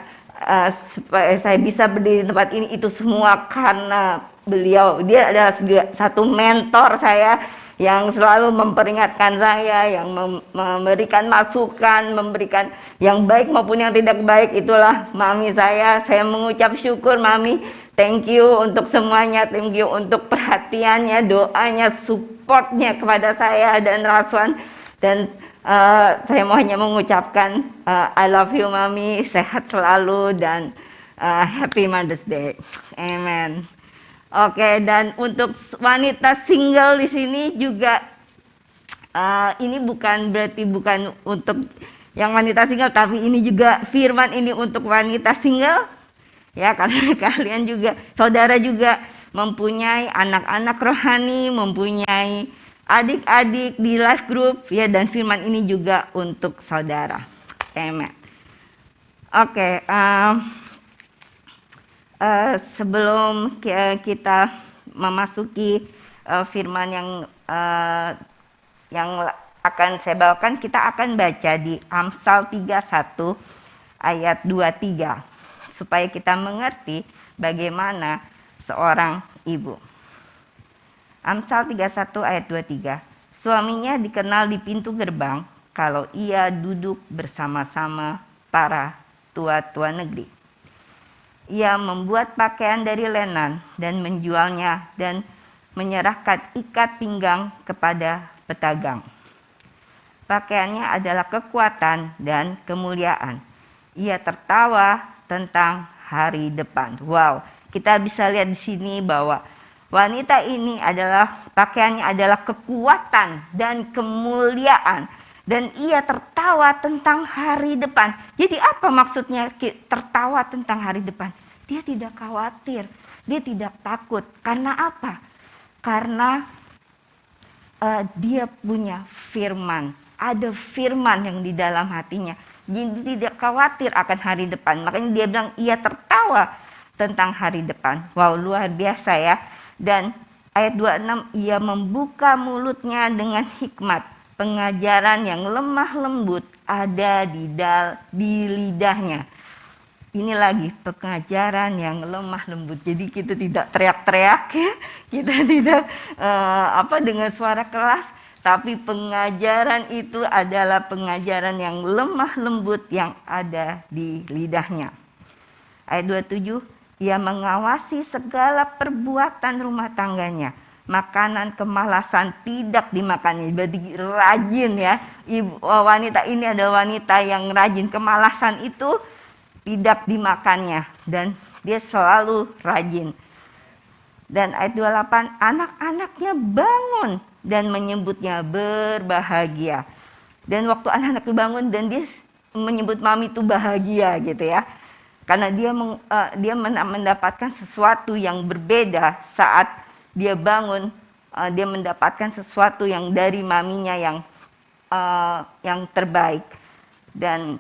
supaya saya bisa berdiri di tempat ini. Itu semua karena beliau. Dia adalah satu mentor saya yang selalu memperingatkan saya, yang memberikan masukan, memberikan yang baik maupun yang tidak baik. Itulah mami saya. Saya mengucap syukur mami. Thank you untuk semuanya. Thank you untuk perhatiannya, doanya, supportnya kepada saya dan Raswan. Dan saya mau hanya mengucapkan I love you mami, sehat selalu dan Happy Mother's Day. Amen. Oke, dan untuk wanita single di sini juga ini berarti bukan untuk yang wanita single, tapi ini juga firman ini untuk wanita single. Ya, karena kalian juga, saudara juga mempunyai anak-anak rohani, mempunyai adik-adik di life group, ya, dan firman ini juga untuk saudara. Amen. Oke, sebelum kita memasuki firman yang akan saya bawakan, kita akan baca di Amsal 31 ayat 23 supaya kita mengerti bagaimana seorang ibu. Amsal 31 ayat 23. Suaminya dikenal di pintu gerbang kalau ia duduk bersama-sama para tua-tua negeri. Ia membuat pakaian dari lenan dan menjualnya dan menyerahkan ikat pinggang kepada pedagang. Pakaiannya adalah kekuatan dan kemuliaan. Ia tertawa tentang hari depan. Wow, kita bisa lihat di sini bahwa wanita ini adalah pakaiannya adalah kekuatan dan kemuliaan. Dan ia tertawa tentang hari depan. Jadi apa maksudnya tertawa tentang hari depan? Dia tidak khawatir, dia tidak takut. Karena apa? Karena dia punya firman. Ada firman yang di dalam hatinya. Jadi tidak khawatir akan hari depan. Makanya dia bilang ia tertawa tentang hari depan. Wow, luar biasa ya. Dan ayat 26, ia membuka mulutnya dengan hikmat. Pengajaran yang lemah lembut ada di lidahnya. Ini lagi pengajaran yang lemah lembut. Jadi kita tidak teriak-teriak ya, kita tidak dengan suara keras, tapi pengajaran itu adalah pengajaran yang lemah lembut yang ada di lidahnya. Ayat 27, ia mengawasi segala perbuatan rumah tangganya. Makanan kemalasan tidak dimakannya, berarti rajin ya. Wanita ini adalah wanita yang rajin, kemalasan itu tidak dimakannya dan dia selalu rajin. Dan ayat 28, anak-anaknya bangun dan menyebutnya berbahagia. Dan waktu anak-anak bangun dan dia menyebut mami itu bahagia gitu ya. Karena dia mendapatkan sesuatu yang berbeda saat dia bangun, dia mendapatkan sesuatu yang dari maminya yang terbaik. Dan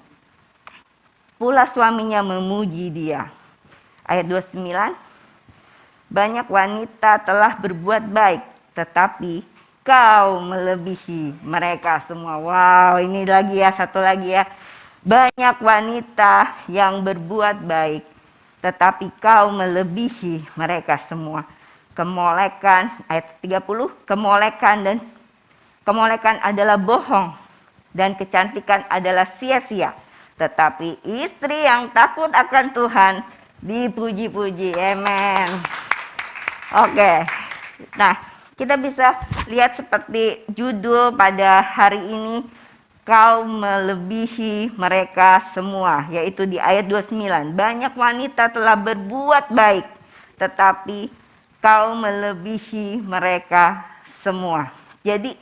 pula suaminya memuji dia. Ayat 29, banyak wanita telah berbuat baik, tetapi kau melebihi mereka semua. Wow, ini lagi ya, satu lagi ya. Banyak wanita yang berbuat baik, tetapi kau melebihi mereka semua. kemolekan, ayat 30, kemolekan adalah bohong dan kecantikan adalah sia-sia. Tetapi istri yang takut akan Tuhan dipuji-puji. Amen. Oke. Nah, kita bisa lihat seperti judul pada hari ini, kau melebihi mereka semua, yaitu di ayat 29. Banyak wanita telah berbuat baik, tetapi kau melebihi mereka semua. Jadi,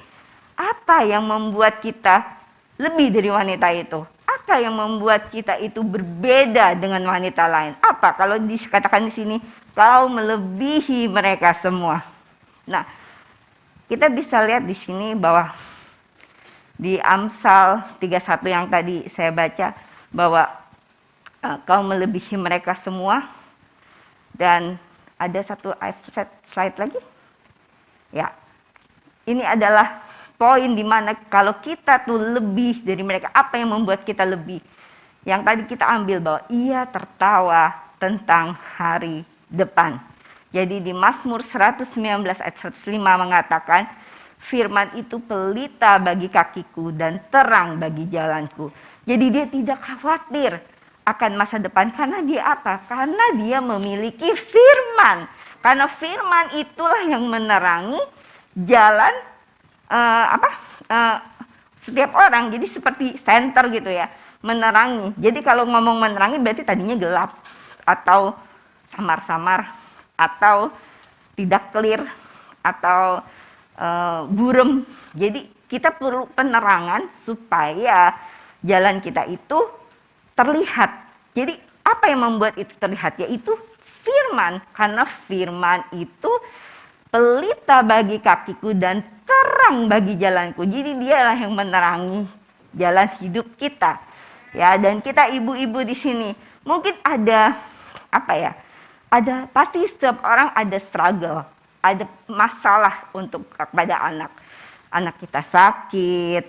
apa yang membuat kita lebih dari wanita itu? Apa yang membuat kita itu berbeda dengan wanita lain? Apa? Kalau dikatakan di sini, kau melebihi mereka semua. Nah, kita bisa lihat di sini bahwa di Amsal 31 yang tadi saya baca bahwa kau melebihi mereka semua. Dan ada satu slide lagi. Ya, ini adalah poin di mana kalau kita tuh lebih dari mereka, apa yang membuat kita lebih? Yang tadi kita ambil bahwa ia tertawa tentang hari depan. Jadi di Mazmur 119 ayat 105 mengatakan, firman itu pelita bagi kakiku dan terang bagi jalanku. Jadi dia tidak khawatir akan masa depan. Karena dia apa? Karena dia memiliki firman. Karena firman itulah yang menerangi jalan setiap orang. Jadi seperti senter gitu ya, menerangi. Jadi kalau ngomong menerangi berarti tadinya gelap atau samar-samar atau tidak clear atau burem. Jadi kita perlu penerangan supaya jalan kita itu terlihat. Jadi apa yang membuat itu terlihat? Yaitu firman. Karena firman itu pelita bagi kakiku dan terang bagi jalanku. Jadi dialah yang menerangi jalan hidup kita. Ya, dan kita ibu-ibu di sini mungkin ada pasti setiap orang ada struggle, ada masalah untuk kepada anak. Anak kita sakit,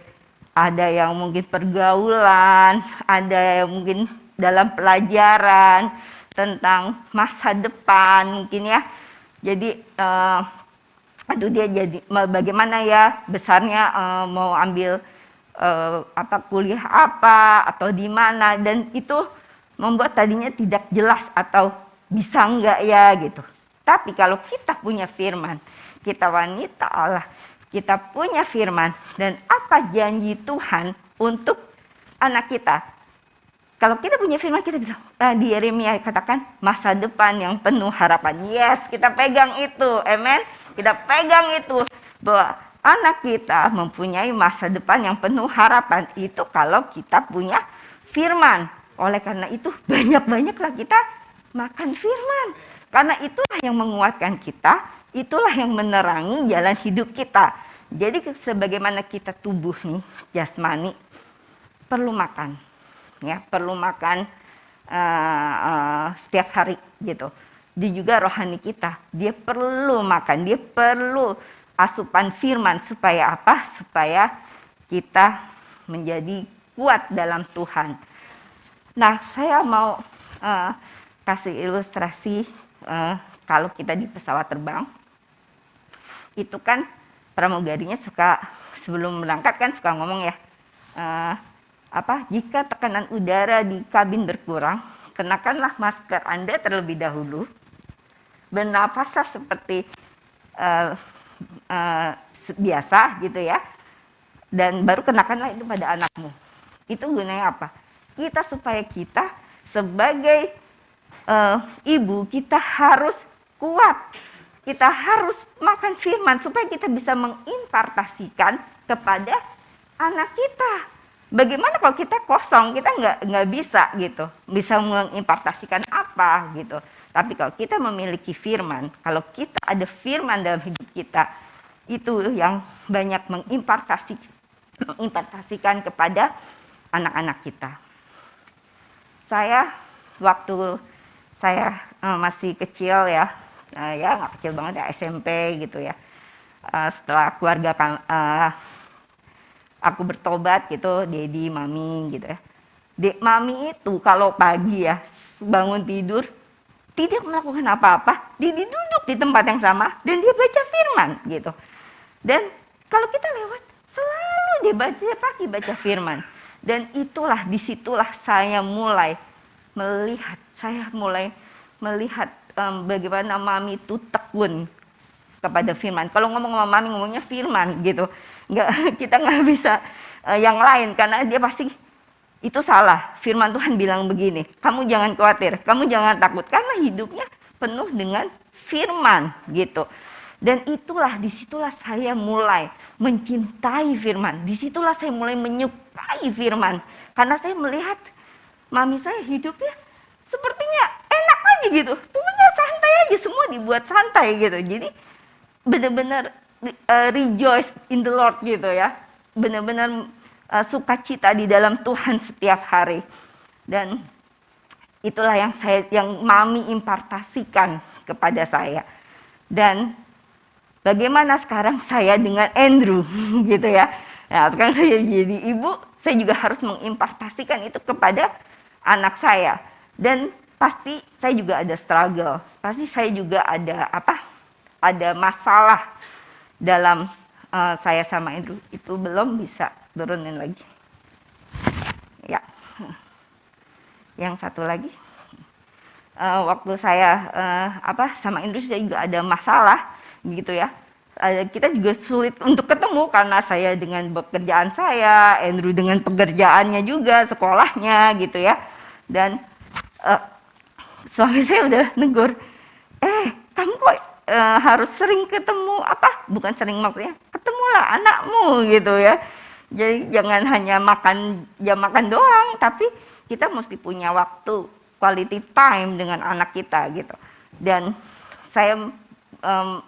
ada yang mungkin pergaulan, ada yang mungkin dalam pelajaran tentang masa depan mungkin ya. Jadi dia jadi bagaimana ya besarnya mau ambil kuliah apa atau di mana, dan itu membuat tadinya tidak jelas atau bisa enggak ya gitu. Tapi kalau kita punya firman, kita wanita Allah, kita punya firman, dan apa janji Tuhan untuk anak kita. Kalau kita punya firman, kita bilang, di Yeremia katakan masa depan yang penuh harapan. Yes, kita pegang itu, amen. Kita pegang itu, bahwa anak kita mempunyai masa depan yang penuh harapan. Itu kalau kita punya firman. Oleh karena itu, banyak-banyaklah kita makan firman. Karena itulah yang menguatkan kita, itulah yang menerangi jalan hidup kita. Jadi sebagaimana kita tubuh nih, jasmani, perlu makan. Ya, perlu makan setiap hari gitu. Dia juga rohani kita, dia perlu makan, dia perlu asupan firman. Supaya apa? Supaya kita menjadi kuat dalam Tuhan. Nah, saya mau kasih ilustrasi kalau kita di pesawat terbang, itu kan pramugarinya suka sebelum berangkat kan suka ngomong ya, jika tekanan udara di kabin berkurang, kenakanlah masker Anda terlebih dahulu, bernafaslah seperti biasa gitu ya, dan baru kenakanlah itu pada anakmu. Itu gunanya apa? Supaya kita sebagai ibu, kita harus kuat, kita harus makan firman supaya kita bisa mengimpartasikan kepada anak kita. Bagaimana kalau kita kosong, kita nggak bisa gitu, bisa mengimpartasikan apa gitu. Tapi kalau kita memiliki firman, kalau kita ada firman dalam hidup kita, itu yang banyak mengimpartasikan kepada anak-anak kita. Saya waktu saya masih kecil ya nggak kecil banget ya, SMP gitu ya. Setelah keluarga aku bertobat gitu, Dedi, Mami gitu ya. Mami itu kalau pagi ya bangun tidur tidak melakukan apa-apa, Dedi duduk duduk di tempat yang sama dan dia baca firman gitu. Dan kalau kita lewat selalu dia baca firman. Dan itulah disitulah saya mulai melihat bagaimana mami itu tekun kepada firman. Kalau ngomong sama mami ngomongnya firman gitu. Kita nggak bisa yang lain karena dia pasti itu salah. Firman Tuhan bilang begini, kamu jangan khawatir, kamu jangan takut karena hidupnya penuh dengan firman gitu. Dan disitulah saya mulai mencintai firman. Disitulah saya mulai menyukai firman. Karena saya melihat mami saya hidupnya sepertinya enak aja gitu. Pokoknya santai aja, semua dibuat santai gitu. Jadi benar-benar rejoice in the Lord gitu ya. Benar-benar sukacita di dalam Tuhan setiap hari. Dan itulah yang mami impartasikan kepada saya. Dan bagaimana sekarang saya dengan Andrew gitu ya. Nah, sekarang saya jadi ibu, saya juga harus mengimpartasikan itu kepada anak saya. Dan pasti saya juga ada struggle. Pasti saya juga ada masalah dalam saya sama Andrew. Itu belum bisa turunin lagi. Ya. Yang satu lagi. Waktu saya sama Andrew saya juga ada masalah gitu ya. Kita juga sulit untuk ketemu karena saya dengan pekerjaan saya, Andrew dengan pekerjaannya juga, sekolahnya gitu ya. Dan suami saya udah negur, kamu kok harus sering ketemu bukan sering maksudnya, ketemulah anakmu gitu ya. Jadi jangan hanya jam makan doang, tapi kita mesti punya waktu quality time dengan anak kita gitu. Dan saya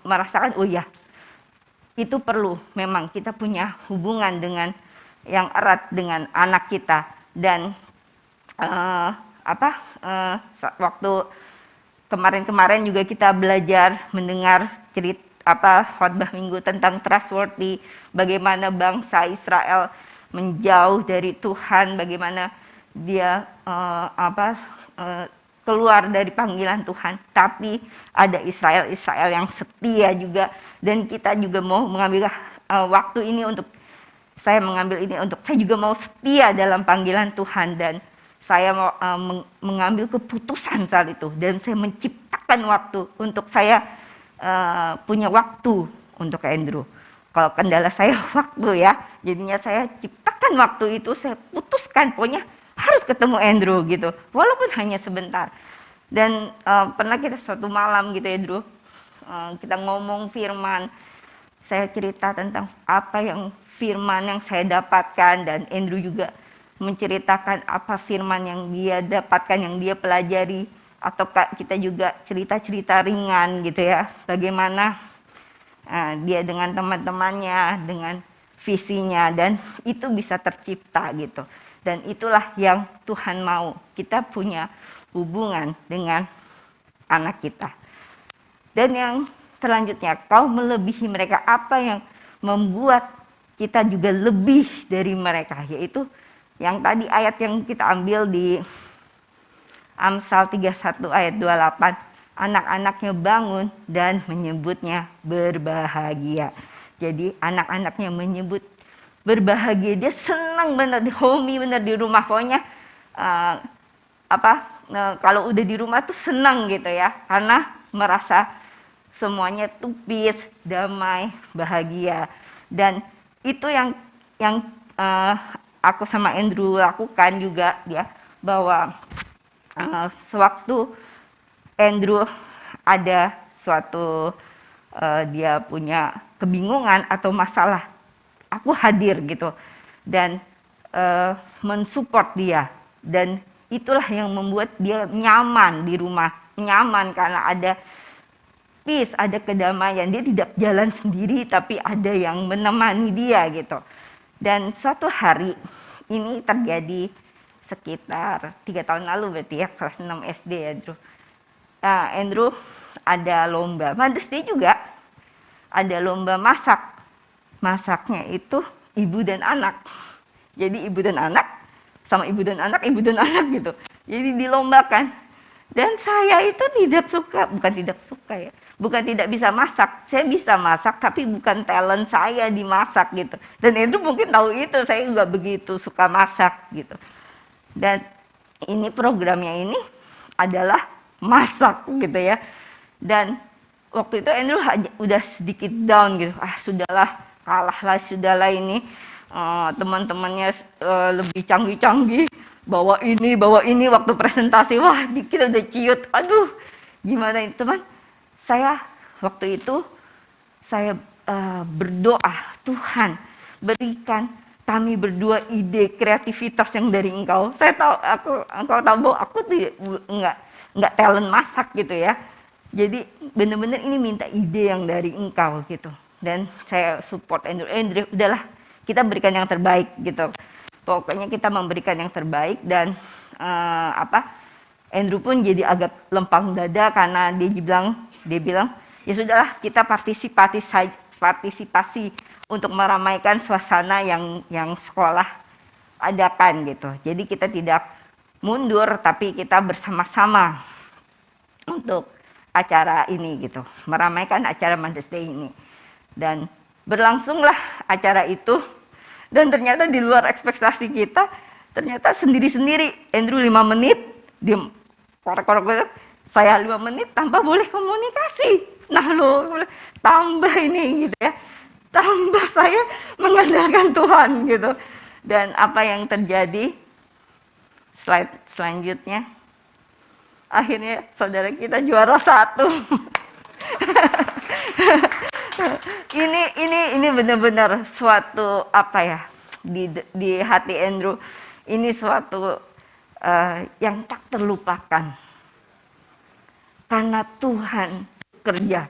merasakan itu perlu memang kita punya hubungan dengan yang erat dengan anak kita. Dan waktu kemarin juga kita belajar mendengar khotbah minggu tentang trustworthy, bagaimana bangsa Israel menjauh dari Tuhan, bagaimana dia keluar dari panggilan Tuhan, tapi ada Israel yang setia juga. Dan kita juga mau mengambil waktu ini untuk saya juga mau setia dalam panggilan Tuhan. Dan saya mau mengambil keputusan saat itu, dan saya menciptakan waktu untuk saya punya waktu untuk Andrew. Kalau kendala saya waktu ya, jadinya saya ciptakan waktu itu, saya putuskan pokoknya harus ketemu Andrew gitu, walaupun hanya sebentar. Dan pernah kita suatu malam gitu Andrew, kita ngomong firman, saya cerita tentang apa yang firman yang saya dapatkan, dan Andrew juga menceritakan apa firman yang dia dapatkan, yang dia pelajari, atau kita juga cerita-cerita ringan gitu ya, bagaimana dia dengan teman-temannya, dengan visinya, dan itu bisa tercipta gitu. Dan itulah yang Tuhan mau, kita punya hubungan dengan anak kita. Dan yang selanjutnya, kau melebihi mereka, apa yang membuat kita juga lebih dari mereka, yaitu yang tadi ayat yang kita ambil di Amsal 31 ayat 28, anak-anaknya bangun dan menyebutnya berbahagia. Jadi anak-anaknya menyebut berbahagia, dia senang benar, homey benar di rumah, pokoknya kalau udah di rumah tuh senang gitu ya, karena merasa semuanya tuh peace, damai, bahagia. Dan itu yang aku sama Andrew lakukan juga ya, bahwa sewaktu Andrew ada suatu dia punya kebingungan atau masalah, aku hadir gitu dan mensupport dia. Dan itulah yang membuat dia nyaman di rumah, nyaman karena ada peace, ada kedamaian. Dia tidak jalan sendiri, tapi ada yang menemani dia gitu. Dan suatu hari ini terjadi sekitar 3 tahun lalu berarti ya, kelas 6 SD Andrew. Andrew ada lomba, Mother's Day juga ada lomba masak. Masaknya itu ibu dan anak. Jadi ibu dan anak sama ibu dan anak gitu. Jadi dilombakan. Dan saya itu bukan tidak suka ya. Bukan tidak bisa masak, saya bisa masak tapi bukan talent saya dimasak gitu. Dan Andrew mungkin tahu itu, saya juga begitu suka masak gitu. Dan ini programnya ini adalah masak gitu ya. Dan waktu itu Andrew udah sedikit down gitu. Sudahlah sudahlah ini teman-temannya lebih canggih-canggih. Bawa ini waktu presentasi, wah dikit udah ciut. Aduh, gimana ini teman? Saya waktu itu berdoa, Tuhan berikan kami berdua ide kreativitas yang dari Engkau. Saya tahu Engkau tahu bahwa aku tuh enggak talent masak gitu ya. Jadi benar-benar ini minta ide yang dari Engkau gitu. Dan saya support Andrew, udahlah kita berikan yang terbaik gitu. Pokoknya kita memberikan yang terbaik dan Andrew pun jadi agak lempang dada karena dia bilang ya sudahlah kita partisipasi untuk meramaikan suasana yang sekolah adakan gitu. Jadi kita tidak mundur tapi kita bersama-sama untuk acara ini gitu, meramaikan acara Mother's Day ini. Dan berlangsunglah acara itu dan ternyata di luar ekspektasi kita, ternyata sendiri-sendiri Andrew 5 menit dia korek-korek, saya 5 menit tanpa boleh komunikasi. Nah lo tambah ini gitu ya, tambah saya mengandalkan Tuhan gitu. Dan apa yang terjadi? Slide selanjutnya. Akhirnya saudara kita juara 1. Ini benar-benar suatu apa ya di hati Andrew. Ini suatu yang tak terlupakan. Karena Tuhan kerja.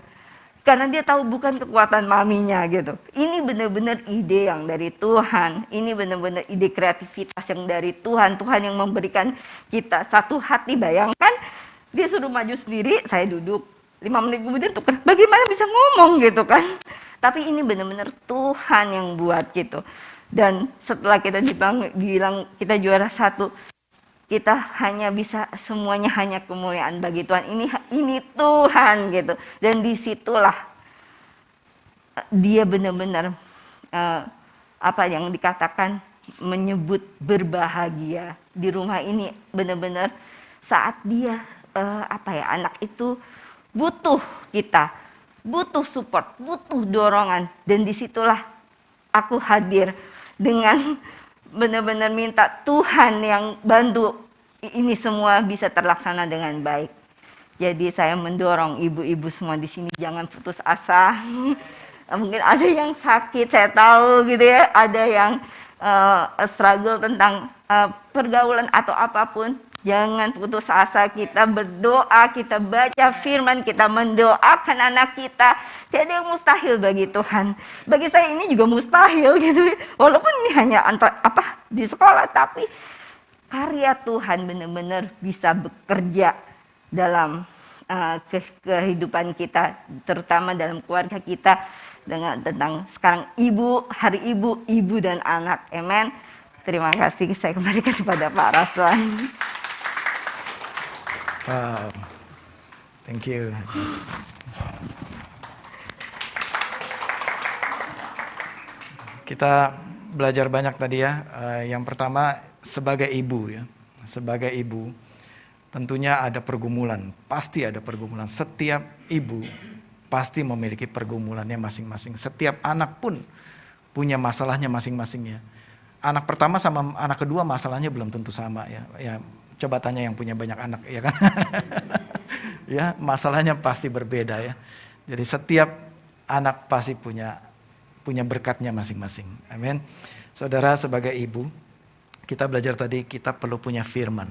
Karena dia tahu bukan kekuatan maminya gitu. Ini benar-benar ide yang dari Tuhan. Ini benar-benar ide kreativitas yang dari Tuhan. Tuhan yang memberikan kita satu hati. Bayangkan dia suruh maju sendiri, saya duduk. 5 menit kemudian tukar, bagaimana bisa ngomong gitu kan. Tapi ini benar-benar Tuhan yang buat gitu. Dan setelah kita bilang kita juara 1, kita hanya bisa semuanya hanya kemuliaan bagi Tuhan. Ini Tuhan gitu. Dan disitulah dia benar-benar apa yang dikatakan menyebut berbahagia di rumah ini. Benar-benar saat dia anak itu butuh kita, butuh support, butuh dorongan. Dan disitulah aku hadir dengan benar-benar minta Tuhan yang bantu ini semua bisa terlaksana dengan baik. Jadi saya mendorong ibu-ibu semua di sini jangan putus asa. Mungkin ada yang sakit, saya tahu gitu ya, ada yang struggle tentang pergaulan atau apapun. Jangan putus asa, kita berdoa, kita baca firman, kita mendoakan anak kita. Tidak ada yang mustahil bagi Tuhan. Bagi saya ini juga mustahil gitu. Walaupun ini hanya di sekolah, tapi karya Tuhan benar-benar bisa bekerja dalam kehidupan kita, terutama dalam keluarga kita tentang sekarang hari ibu dan anak. Amen. Terima kasih, saya kembalikan kepada Pak Raswan. Wow, thank you. Kita belajar banyak tadi ya. Yang pertama sebagai ibu ya, sebagai ibu tentunya ada pergumulan, pasti ada pergumulan. Setiap ibu pasti memiliki pergumulannya masing-masing. Setiap anak pun punya masalahnya masing-masing ya. Anak pertama sama anak kedua masalahnya belum tentu sama ya. Ya coba tanya yang punya banyak anak ya kan. Ya, masalahnya pasti berbeda ya. Jadi setiap anak pasti punya berkatnya masing-masing. Amin. Saudara, sebagai ibu, kita belajar tadi kita perlu punya firman.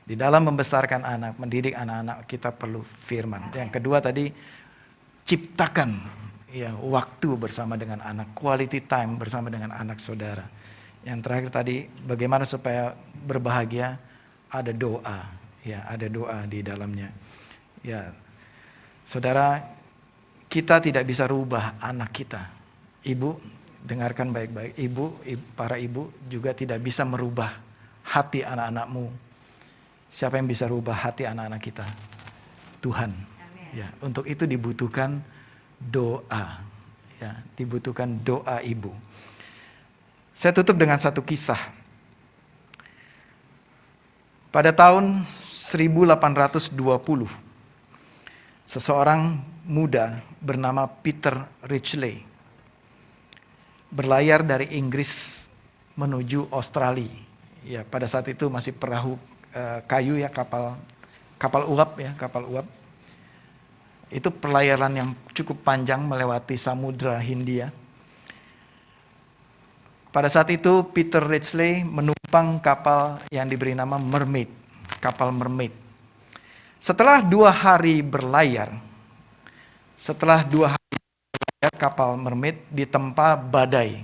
Di dalam membesarkan anak, mendidik anak-anak, kita perlu firman. Yang kedua tadi, ciptakan ya waktu bersama dengan anak, quality time bersama dengan anak saudara. Yang terakhir tadi, bagaimana supaya berbahagia, ada doa, ya ada doa di dalamnya. Ya, saudara, kita tidak bisa rubah anak kita. Ibu, dengarkan baik-baik. Para ibu juga tidak bisa merubah hati anak-anakmu. Siapa yang bisa rubah hati anak-anak kita? Tuhan. Ya, untuk itu dibutuhkan doa. Ya, dibutuhkan doa ibu. Saya tutup dengan satu kisah. Pada tahun 1820, seseorang muda bernama Peter Ridgely berlayar dari Inggris menuju Australia. Ya, pada saat itu masih perahu kayu ya, kapal uap ya, kapal uap. Itu pelayaran yang cukup panjang melewati Samudra Hindia. Pada saat itu Peter Ridgely menumpang kapal yang diberi nama Mermaid, kapal Mermaid. Setelah 2 hari berlayar, kapal Mermaid diterpa badai.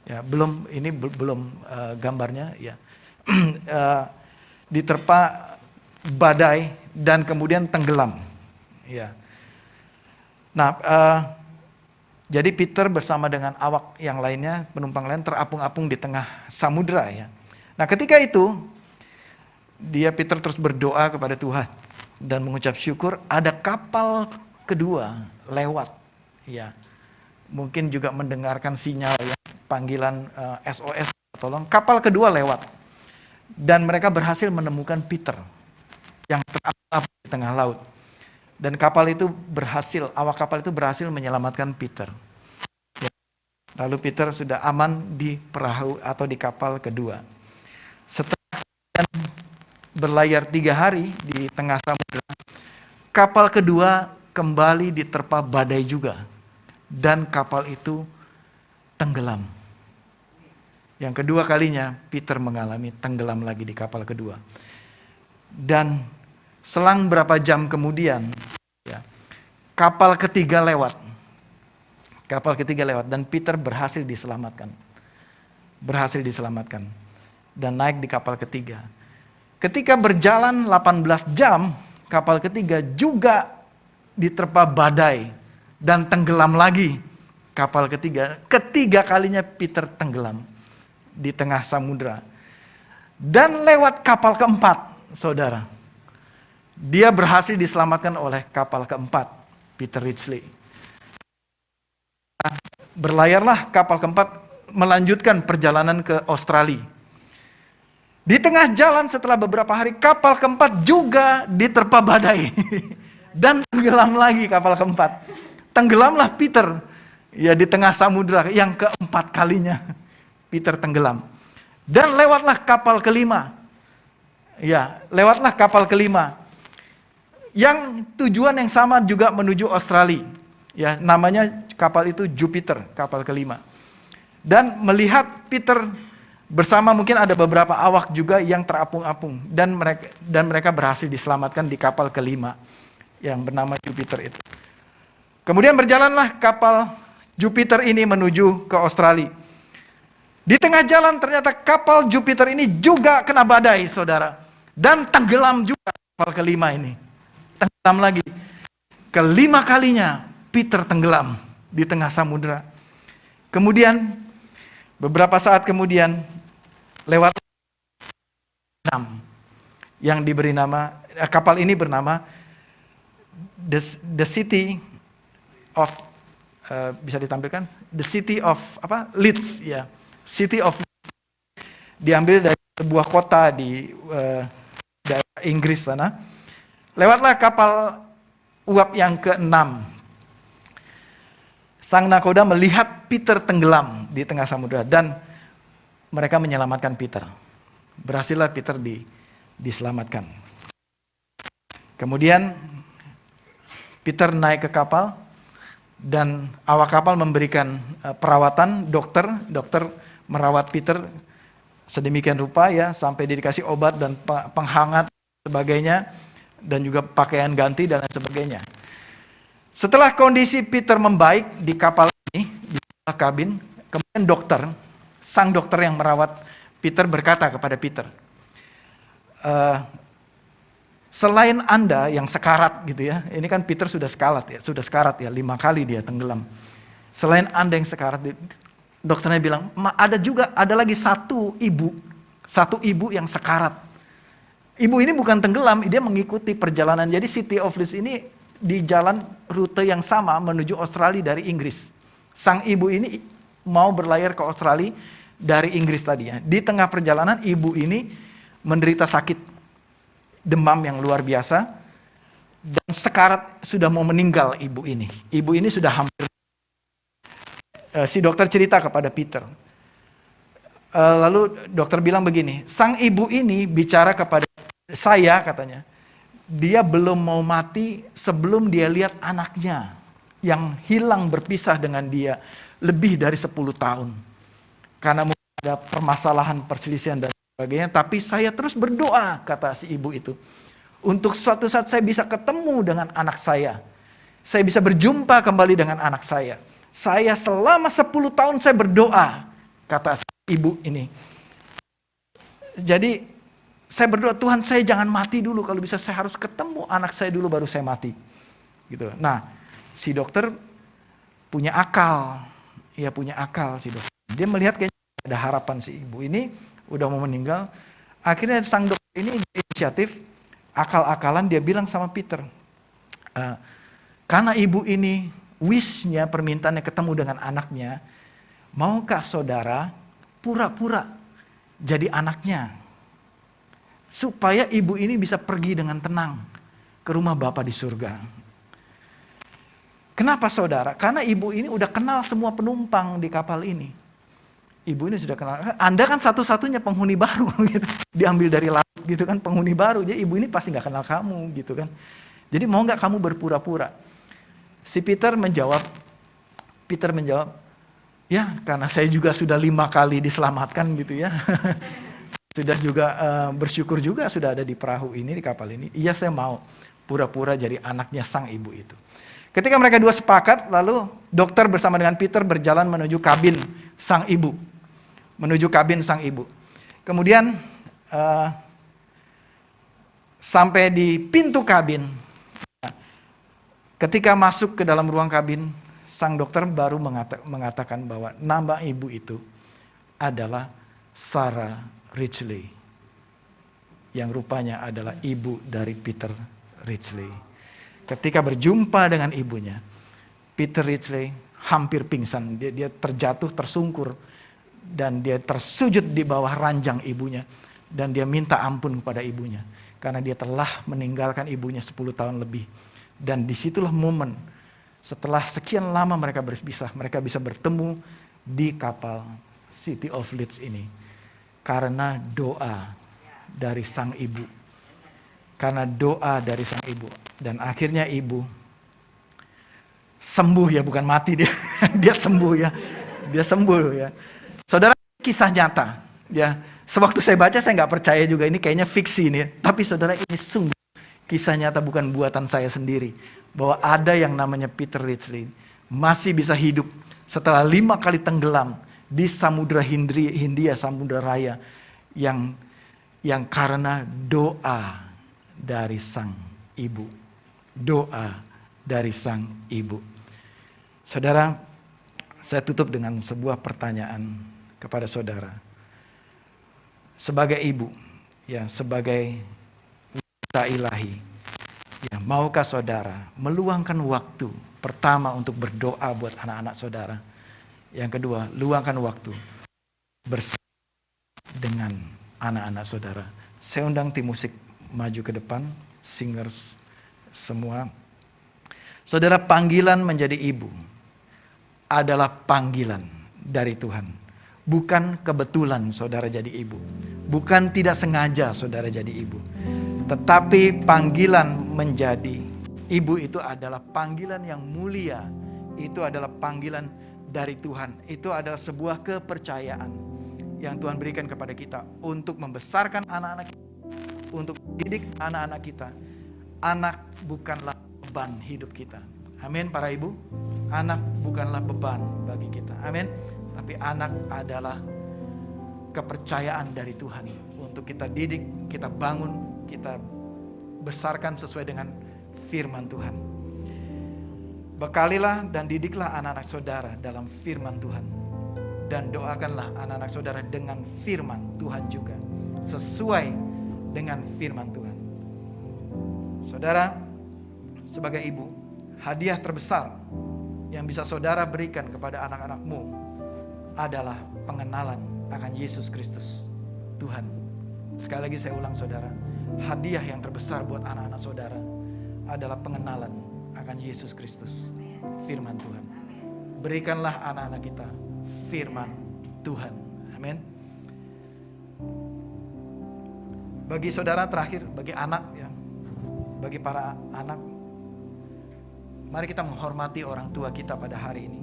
Ya, belum gambarnya ya. Diterpa badai dan kemudian tenggelam. Ya. Nah, jadi Peter bersama dengan awak yang lainnya, penumpang lain terapung-apung di tengah samudra ya. Nah, ketika itu Peter terus berdoa kepada Tuhan dan mengucap syukur, ada kapal kedua lewat ya. Mungkin juga mendengarkan sinyal ya, panggilan SOS, tolong. Kapal kedua lewat. Dan mereka berhasil menemukan Peter yang terapung di tengah laut. Dan awak kapal itu berhasil menyelamatkan Peter. Ya. Lalu Peter sudah aman di perahu atau di kapal kedua. Setelah berlayar 3 hari di tengah samudera, kapal kedua kembali diterpa badai juga. Dan kapal itu tenggelam. Yang kedua kalinya Peter mengalami tenggelam lagi di kapal kedua. Dan selang berapa jam kemudian, ya, kapal ketiga lewat dan Peter berhasil diselamatkan. Dan naik di kapal ketiga. Ketika berjalan 18 jam, kapal ketiga juga diterpa badai dan tenggelam lagi. Kapal ketiga, ketiga kalinya Peter tenggelam di tengah samudra. Dan lewat kapal keempat, saudara, dia berhasil diselamatkan oleh kapal keempat, Peter Ridgely. Berlayarlah kapal keempat melanjutkan perjalanan ke Australia. Di tengah jalan setelah beberapa hari, kapal keempat juga diterpa badai. Dan tenggelam lagi kapal keempat. Tenggelamlah Peter ya di tengah samudra yang keempat kalinya. Peter tenggelam. Dan lewatlah kapal kelima. Ya, lewatlah kapal kelima. Yang tujuan yang sama juga menuju Australia. Ya, namanya kapal itu Jupiter, kapal kelima. Dan melihat Peter bersama mungkin ada beberapa awak juga yang terapung-apung dan mereka berhasil diselamatkan di kapal kelima yang bernama Jupiter itu. Kemudian berjalanlah kapal Jupiter ini menuju ke Australia. Di tengah jalan ternyata kapal Jupiter ini juga kena badai, saudara. Dan tenggelam juga kapal kelima ini. Tenggelam lagi. Kelima kalinya Peter tenggelam di tengah samudera. Kemudian beberapa saat kemudian lewat yang diberi nama, kapal ini bernama The City of bisa ditampilkan, The City of Leeds ya. City of Leeds. Diambil dari sebuah kota di daerah Inggris sana. Lewatlah kapal uap yang ke-6. Sang nakoda melihat Peter tenggelam di tengah samudera dan mereka menyelamatkan Peter. Berhasillah Peter diselamatkan. Kemudian Peter naik ke kapal dan awak kapal memberikan perawatan, dokter merawat Peter sedemikian rupa ya sampai dikasih obat dan penghangat sebagainya. Dan juga pakaian ganti dan lain sebagainya. Setelah kondisi Peter membaik di kapal ini, di kabin, kemudian sang dokter yang merawat Peter berkata kepada Peter, selain Anda yang sekarat gitu ya, ini kan Peter sudah sekarat ya, 5 kali dia tenggelam. Selain Anda yang sekarat, dokternya bilang, ada lagi satu ibu yang sekarat. Ibu ini bukan tenggelam, dia mengikuti perjalanan. Jadi City of Leeds ini di jalan rute yang sama menuju Australia dari Inggris. Sang ibu ini mau berlayar ke Australia dari Inggris tadinya. Di tengah perjalanan ibu ini menderita sakit demam yang luar biasa dan sekarat, sudah mau meninggal ibu ini. Ibu ini sudah hampir. Si dokter cerita kepada Peter. Lalu dokter bilang begini, sang ibu ini bicara kepada saya, katanya, dia belum mau mati sebelum dia lihat anaknya yang hilang berpisah dengan dia lebih dari 10 tahun. Karena mungkin ada permasalahan, perselisihan dan sebagainya. Tapi saya terus berdoa, kata si ibu itu. Untuk suatu saat saya bisa ketemu dengan anak saya. Saya bisa berjumpa kembali dengan anak saya. Saya selama 10 tahun saya berdoa, kata si ibu ini. Jadi saya berdoa, Tuhan saya jangan mati dulu. Kalau bisa saya harus ketemu anak saya dulu baru saya mati. Gitu. Nah, si dokter punya akal. Ia punya akal si dokter. Dia melihat kayaknya ada harapan si ibu ini udah mau meninggal. Akhirnya sang dokter ini inisiatif, akal-akalan dia bilang sama Peter, karena ibu ini wish-nya, permintaannya ketemu dengan anaknya, maukah saudara pura-pura jadi anaknya? Supaya ibu ini bisa pergi dengan tenang ke rumah Bapa di surga. Kenapa saudara? Karena ibu ini udah kenal semua penumpang di kapal ini. Ibu ini sudah kenal. Anda kan satu-satunya penghuni baru gitu. Diambil dari laut gitu kan, penghuni baru. Jadi ibu ini pasti gak kenal kamu gitu kan. Jadi mau gak kamu berpura-pura? Si Peter menjawab, ya karena saya juga sudah 5 kali diselamatkan gitu ya. Sudah juga bersyukur juga sudah ada di perahu ini, di kapal ini. Iya saya mau pura-pura jadi anaknya sang ibu itu. Ketika mereka dua sepakat, lalu dokter bersama dengan Peter berjalan menuju kabin sang ibu. Kemudian sampai di pintu kabin. Ketika masuk ke dalam ruang kabin, sang dokter baru mengatakan bahwa nama ibu itu adalah Sarah Ridgely, yang rupanya adalah ibu dari Peter Ridgely. Ketika berjumpa dengan ibunya, Peter Ridgely hampir pingsan. Dia terjatuh, tersungkur, dan dia tersujud di bawah ranjang ibunya. Dan dia minta ampun kepada ibunya, karena dia telah meninggalkan ibunya 10 tahun lebih. Dan disitulah momen, setelah sekian lama mereka berpisah, mereka bisa bertemu di kapal City of Leeds ini. Karena doa dari sang ibu. Dan akhirnya ibu sembuh ya, bukan mati dia. Dia sembuh ya. Saudara, kisah nyata ya. Sewaktu saya baca saya nggak percaya juga, ini kayaknya fiksi nih. Tapi saudara, ini sungguh kisah nyata, bukan buatan saya sendiri. Bahwa ada yang namanya Peter Ridgely masih bisa hidup setelah 5 kali tenggelam di Samudra Hindia, Samudra Raya, yang karena doa dari sang ibu. Saudara, saya tutup dengan sebuah pertanyaan kepada saudara. Sebagai ibu, ya, sebagai wanita ilahi, ya, maukah saudara meluangkan waktu pertama untuk berdoa buat anak-anak saudara? Yang kedua, luangkan waktu bersama dengan anak-anak saudara. Saya undang tim musik maju ke depan, singers semua. Saudara, panggilan menjadi ibu adalah panggilan dari Tuhan. Bukan kebetulan saudara jadi ibu. Bukan tidak sengaja saudara jadi ibu. Tetapi panggilan menjadi ibu itu adalah panggilan yang mulia. Itu adalah panggilan dari Tuhan. Itu adalah sebuah kepercayaan yang Tuhan berikan kepada kita untuk membesarkan anak-anak kita, untuk didik anak-anak kita. Anak bukanlah beban hidup kita. Amin para ibu. Anak bukanlah beban bagi kita. Amin. Tapi anak adalah kepercayaan dari Tuhan untuk kita didik, kita bangun, kita besarkan sesuai dengan firman Tuhan. Bekalilah dan didiklah anak-anak saudara dalam firman Tuhan. Dan doakanlah anak-anak saudara dengan firman Tuhan juga. Sesuai dengan firman Tuhan. Saudara, sebagai ibu, hadiah terbesar yang bisa saudara berikan kepada anak-anakmu adalah pengenalan akan Yesus Kristus, Tuhan. Sekali lagi saya ulang saudara, hadiah yang terbesar buat anak-anak saudara adalah pengenalan akan Yesus Kristus, firman Tuhan. Berikanlah anak-anak kita firman Tuhan. Amin. Bagi saudara terakhir, bagi anak ya, bagi para anak, mari kita menghormati orang tua kita pada hari ini.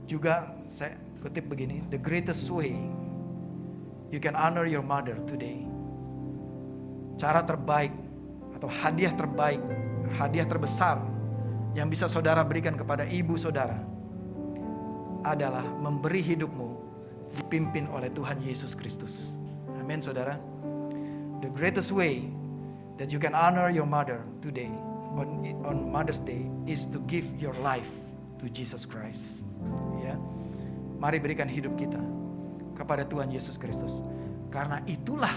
Juga saya kutip begini, the greatest way you can honor your mother today. Cara terbaik atau hadiah terbaik, hadiah terbesar yang bisa saudara berikan kepada ibu saudara adalah memberi hidupmu dipimpin oleh Tuhan Yesus Kristus. Amin saudara. The greatest way that you can honor your mother today on Mother's Day is to give your life to Jesus Christ. Ya. Mari berikan hidup kita kepada Tuhan Yesus Kristus. Karena itulah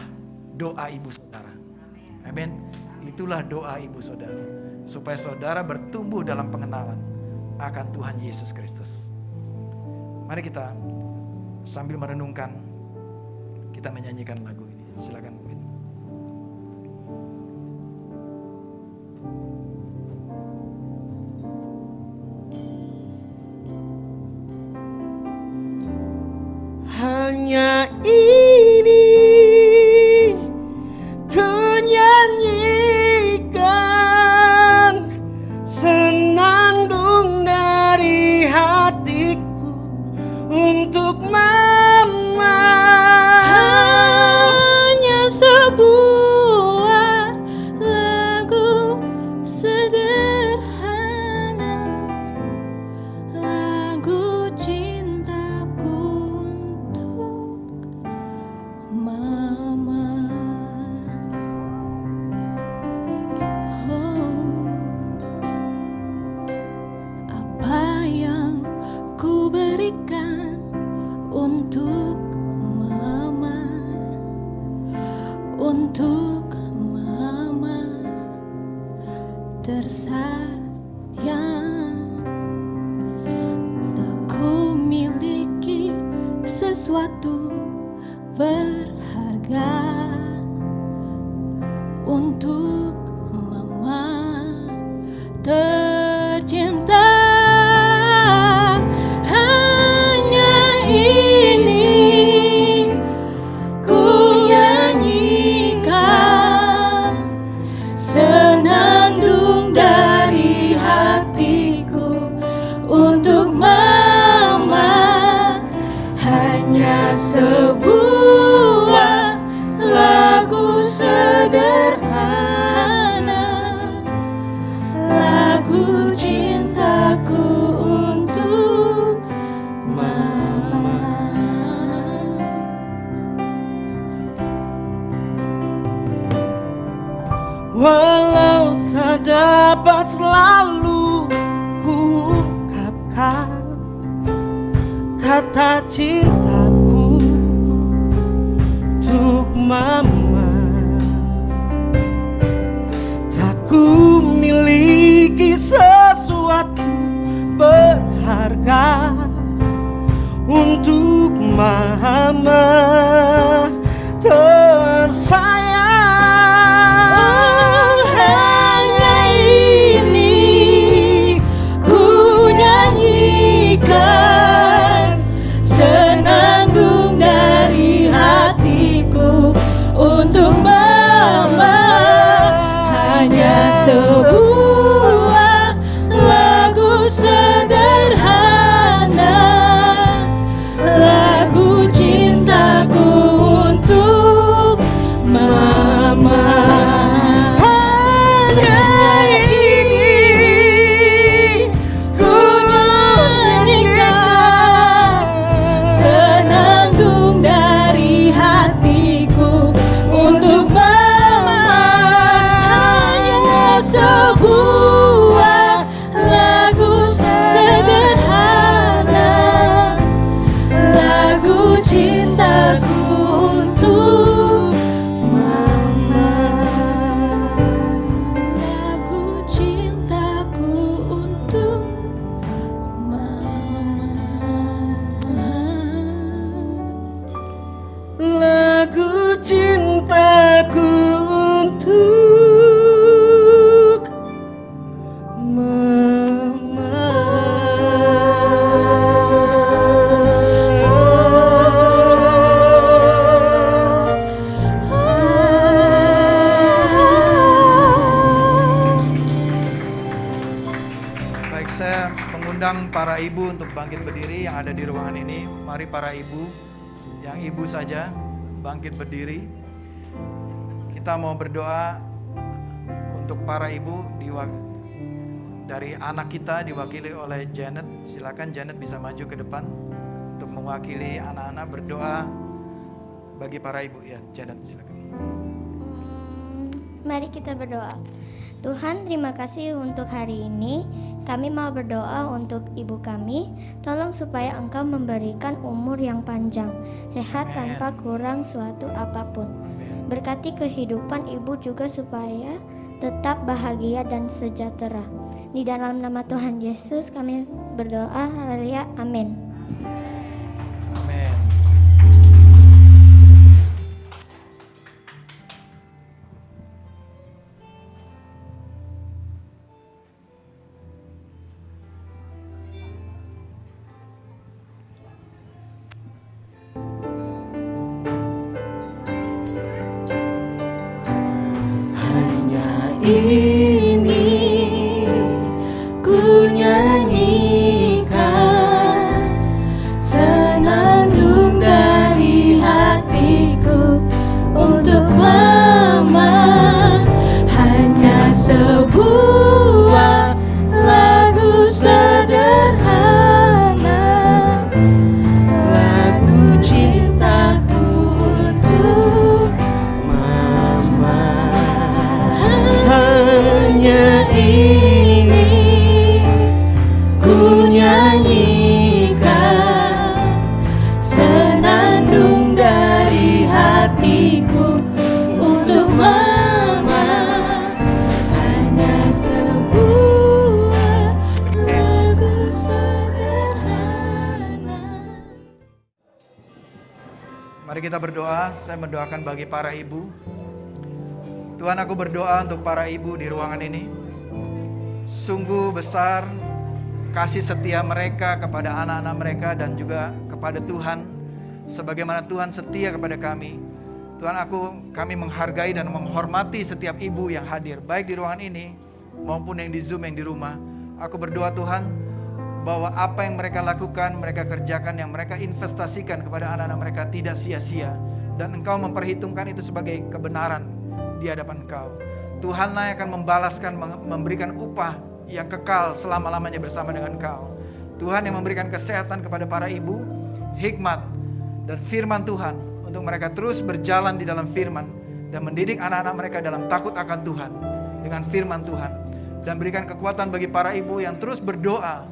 doa ibu saudara. Amin. Itulah doa ibu saudara. Supaya saudara bertumbuh dalam pengenalan akan Tuhan Yesus Kristus. Mari kita sambil merenungkan, kita menyanyikan lagu ini. Silakan. Hanya ini ku nyanyikan, senandung dari hatiku untuk Mama. Hanya sebuah lagu sederhana, lagu cintaku untuk Mama. Oh, apa yang ku berikan untuk Mama, untuk Mama tersayang. Tak ku miliki sesuatu berharga untuk Mama tercinta. Hanya ini ku nyanyikan, senandung dari hatiku untuk Mama. Hanya sebuah lagu sederhana, lagu cintaku untuk Mama. Walau tak dapat selalu ku ungkapkan kata cintaku untuk Mama, tak ku miliki sesuatu berharga untuk Mama tersayang. Oh, hanya ini ku nyanyikan, senandung dari hatiku untuk Mama. Hanya sebuah lagu sederhana, lagu cintaku untuk Mama. Hanya ini ku nyanyikan, senandung dari hatiku untuk Mama. Hanya sebuah ibu untuk bangkit berdiri yang ada di ruangan ini. Mari para ibu, yang ibu saja bangkit berdiri. Kita mau berdoa untuk para ibu dari anak kita diwakili oleh Janet. Silakan Janet bisa maju ke depan untuk mewakili anak-anak berdoa bagi para ibu. Ya, Janet silakan. Mari kita berdoa. Tuhan, terima kasih untuk hari ini. Kami mau berdoa untuk ibu kami. Tolong supaya Engkau memberikan umur yang panjang, sehat tanpa kurang suatu apapun. Berkati kehidupan ibu juga supaya tetap bahagia dan sejahtera. Di dalam nama Tuhan Yesus kami berdoa. Haleluya. Amin. Amin. Ini ku nyanyikan senandung dari hatiku untuk Mama, hanya sebuah lagu sederhana, lagu cintaku untuk Mama. Hanya ini ku nyanyikan senandung dari hatiku untuk Mama, hanya sebuah lagu sederhana. Mari kita berdoa. Saya mendoakan bagi para ibu. Tuhan, aku berdoa untuk para ibu di ruangan ini. Sungguh besar kasih setia mereka kepada anak-anak mereka dan juga kepada Tuhan. Sebagaimana Tuhan setia kepada kami. Tuhan, kami menghargai dan menghormati setiap ibu yang hadir, baik di ruangan ini maupun yang di Zoom, yang di rumah. Aku berdoa Tuhan, bahwa apa yang mereka lakukan, mereka kerjakan, yang mereka investasikan kepada anak-anak mereka tidak sia-sia. Dan Engkau memperhitungkan itu sebagai kebenaran di hadapan Engkau. Tuhanlah yang akan membalaskan, memberikan upah yang kekal selama-lamanya bersama dengan Engkau. Tuhan yang memberikan kesehatan kepada para ibu, hikmat dan firman Tuhan untuk mereka terus berjalan di dalam firman dan mendidik anak-anak mereka dalam takut akan Tuhan dengan firman Tuhan. Dan berikan kekuatan bagi para ibu yang terus berdoa,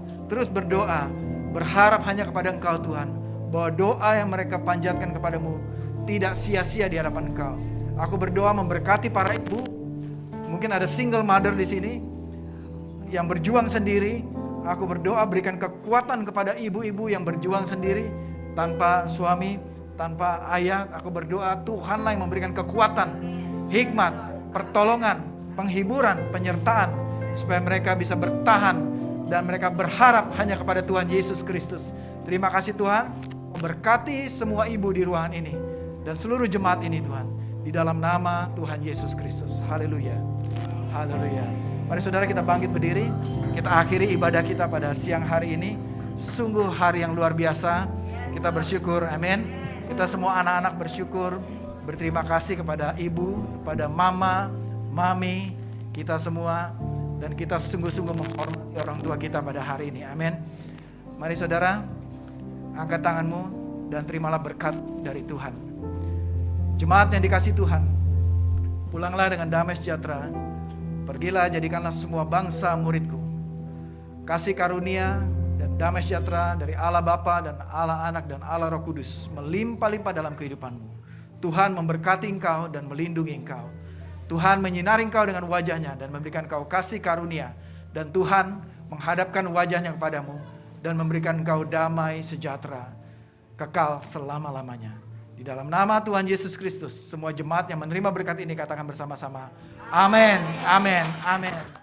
berharap hanya kepada Engkau Tuhan, bahwa doa yang mereka panjatkan kepadamu tidak sia-sia di hadapan Engkau. Aku berdoa memberkati para ibu. Mungkin ada single mother di sini yang berjuang sendiri. Aku berdoa berikan kekuatan kepada ibu-ibu yang berjuang sendiri tanpa suami, tanpa ayah. Aku berdoa Tuhanlah yang memberikan kekuatan, hikmat, pertolongan, penghiburan, penyertaan, supaya mereka bisa bertahan dan mereka berharap hanya kepada Tuhan Yesus Kristus. Terima kasih Tuhan. Berkati semua ibu di ruangan ini dan seluruh jemaat ini Tuhan, di dalam nama Tuhan Yesus Kristus. Haleluya. Haleluya. Mari saudara kita bangkit berdiri. Kita akhiri ibadah kita pada siang hari ini. Sungguh hari yang luar biasa. Kita bersyukur, amin. Kita semua anak-anak bersyukur, berterima kasih kepada ibu, kepada mama, mami, kita semua. Dan kita sungguh-sungguh menghormati orang tua kita pada hari ini, amin. Mari saudara, angkat tanganmu dan terimalah berkat dari Tuhan. Jemaat yang dikasihi Tuhan, pulanglah dengan damai sejahtera. Pergilah, jadikanlah semua bangsa muridku. Kasih karunia dan damai sejahtera dari Allah Bapa dan Allah Anak dan Allah Roh Kudus melimpah-limpah dalam kehidupanmu. Tuhan memberkati engkau dan melindungi engkau. Tuhan menyinari engkau dengan wajahnya dan memberikan engkau kasih karunia. Dan Tuhan menghadapkan wajahnya kepadamu dan memberikan engkau damai sejahtera kekal selama-lamanya. Di dalam nama Tuhan Yesus Kristus, semua jemaat yang menerima berkat ini katakan bersama-sama, amin, amin, amin.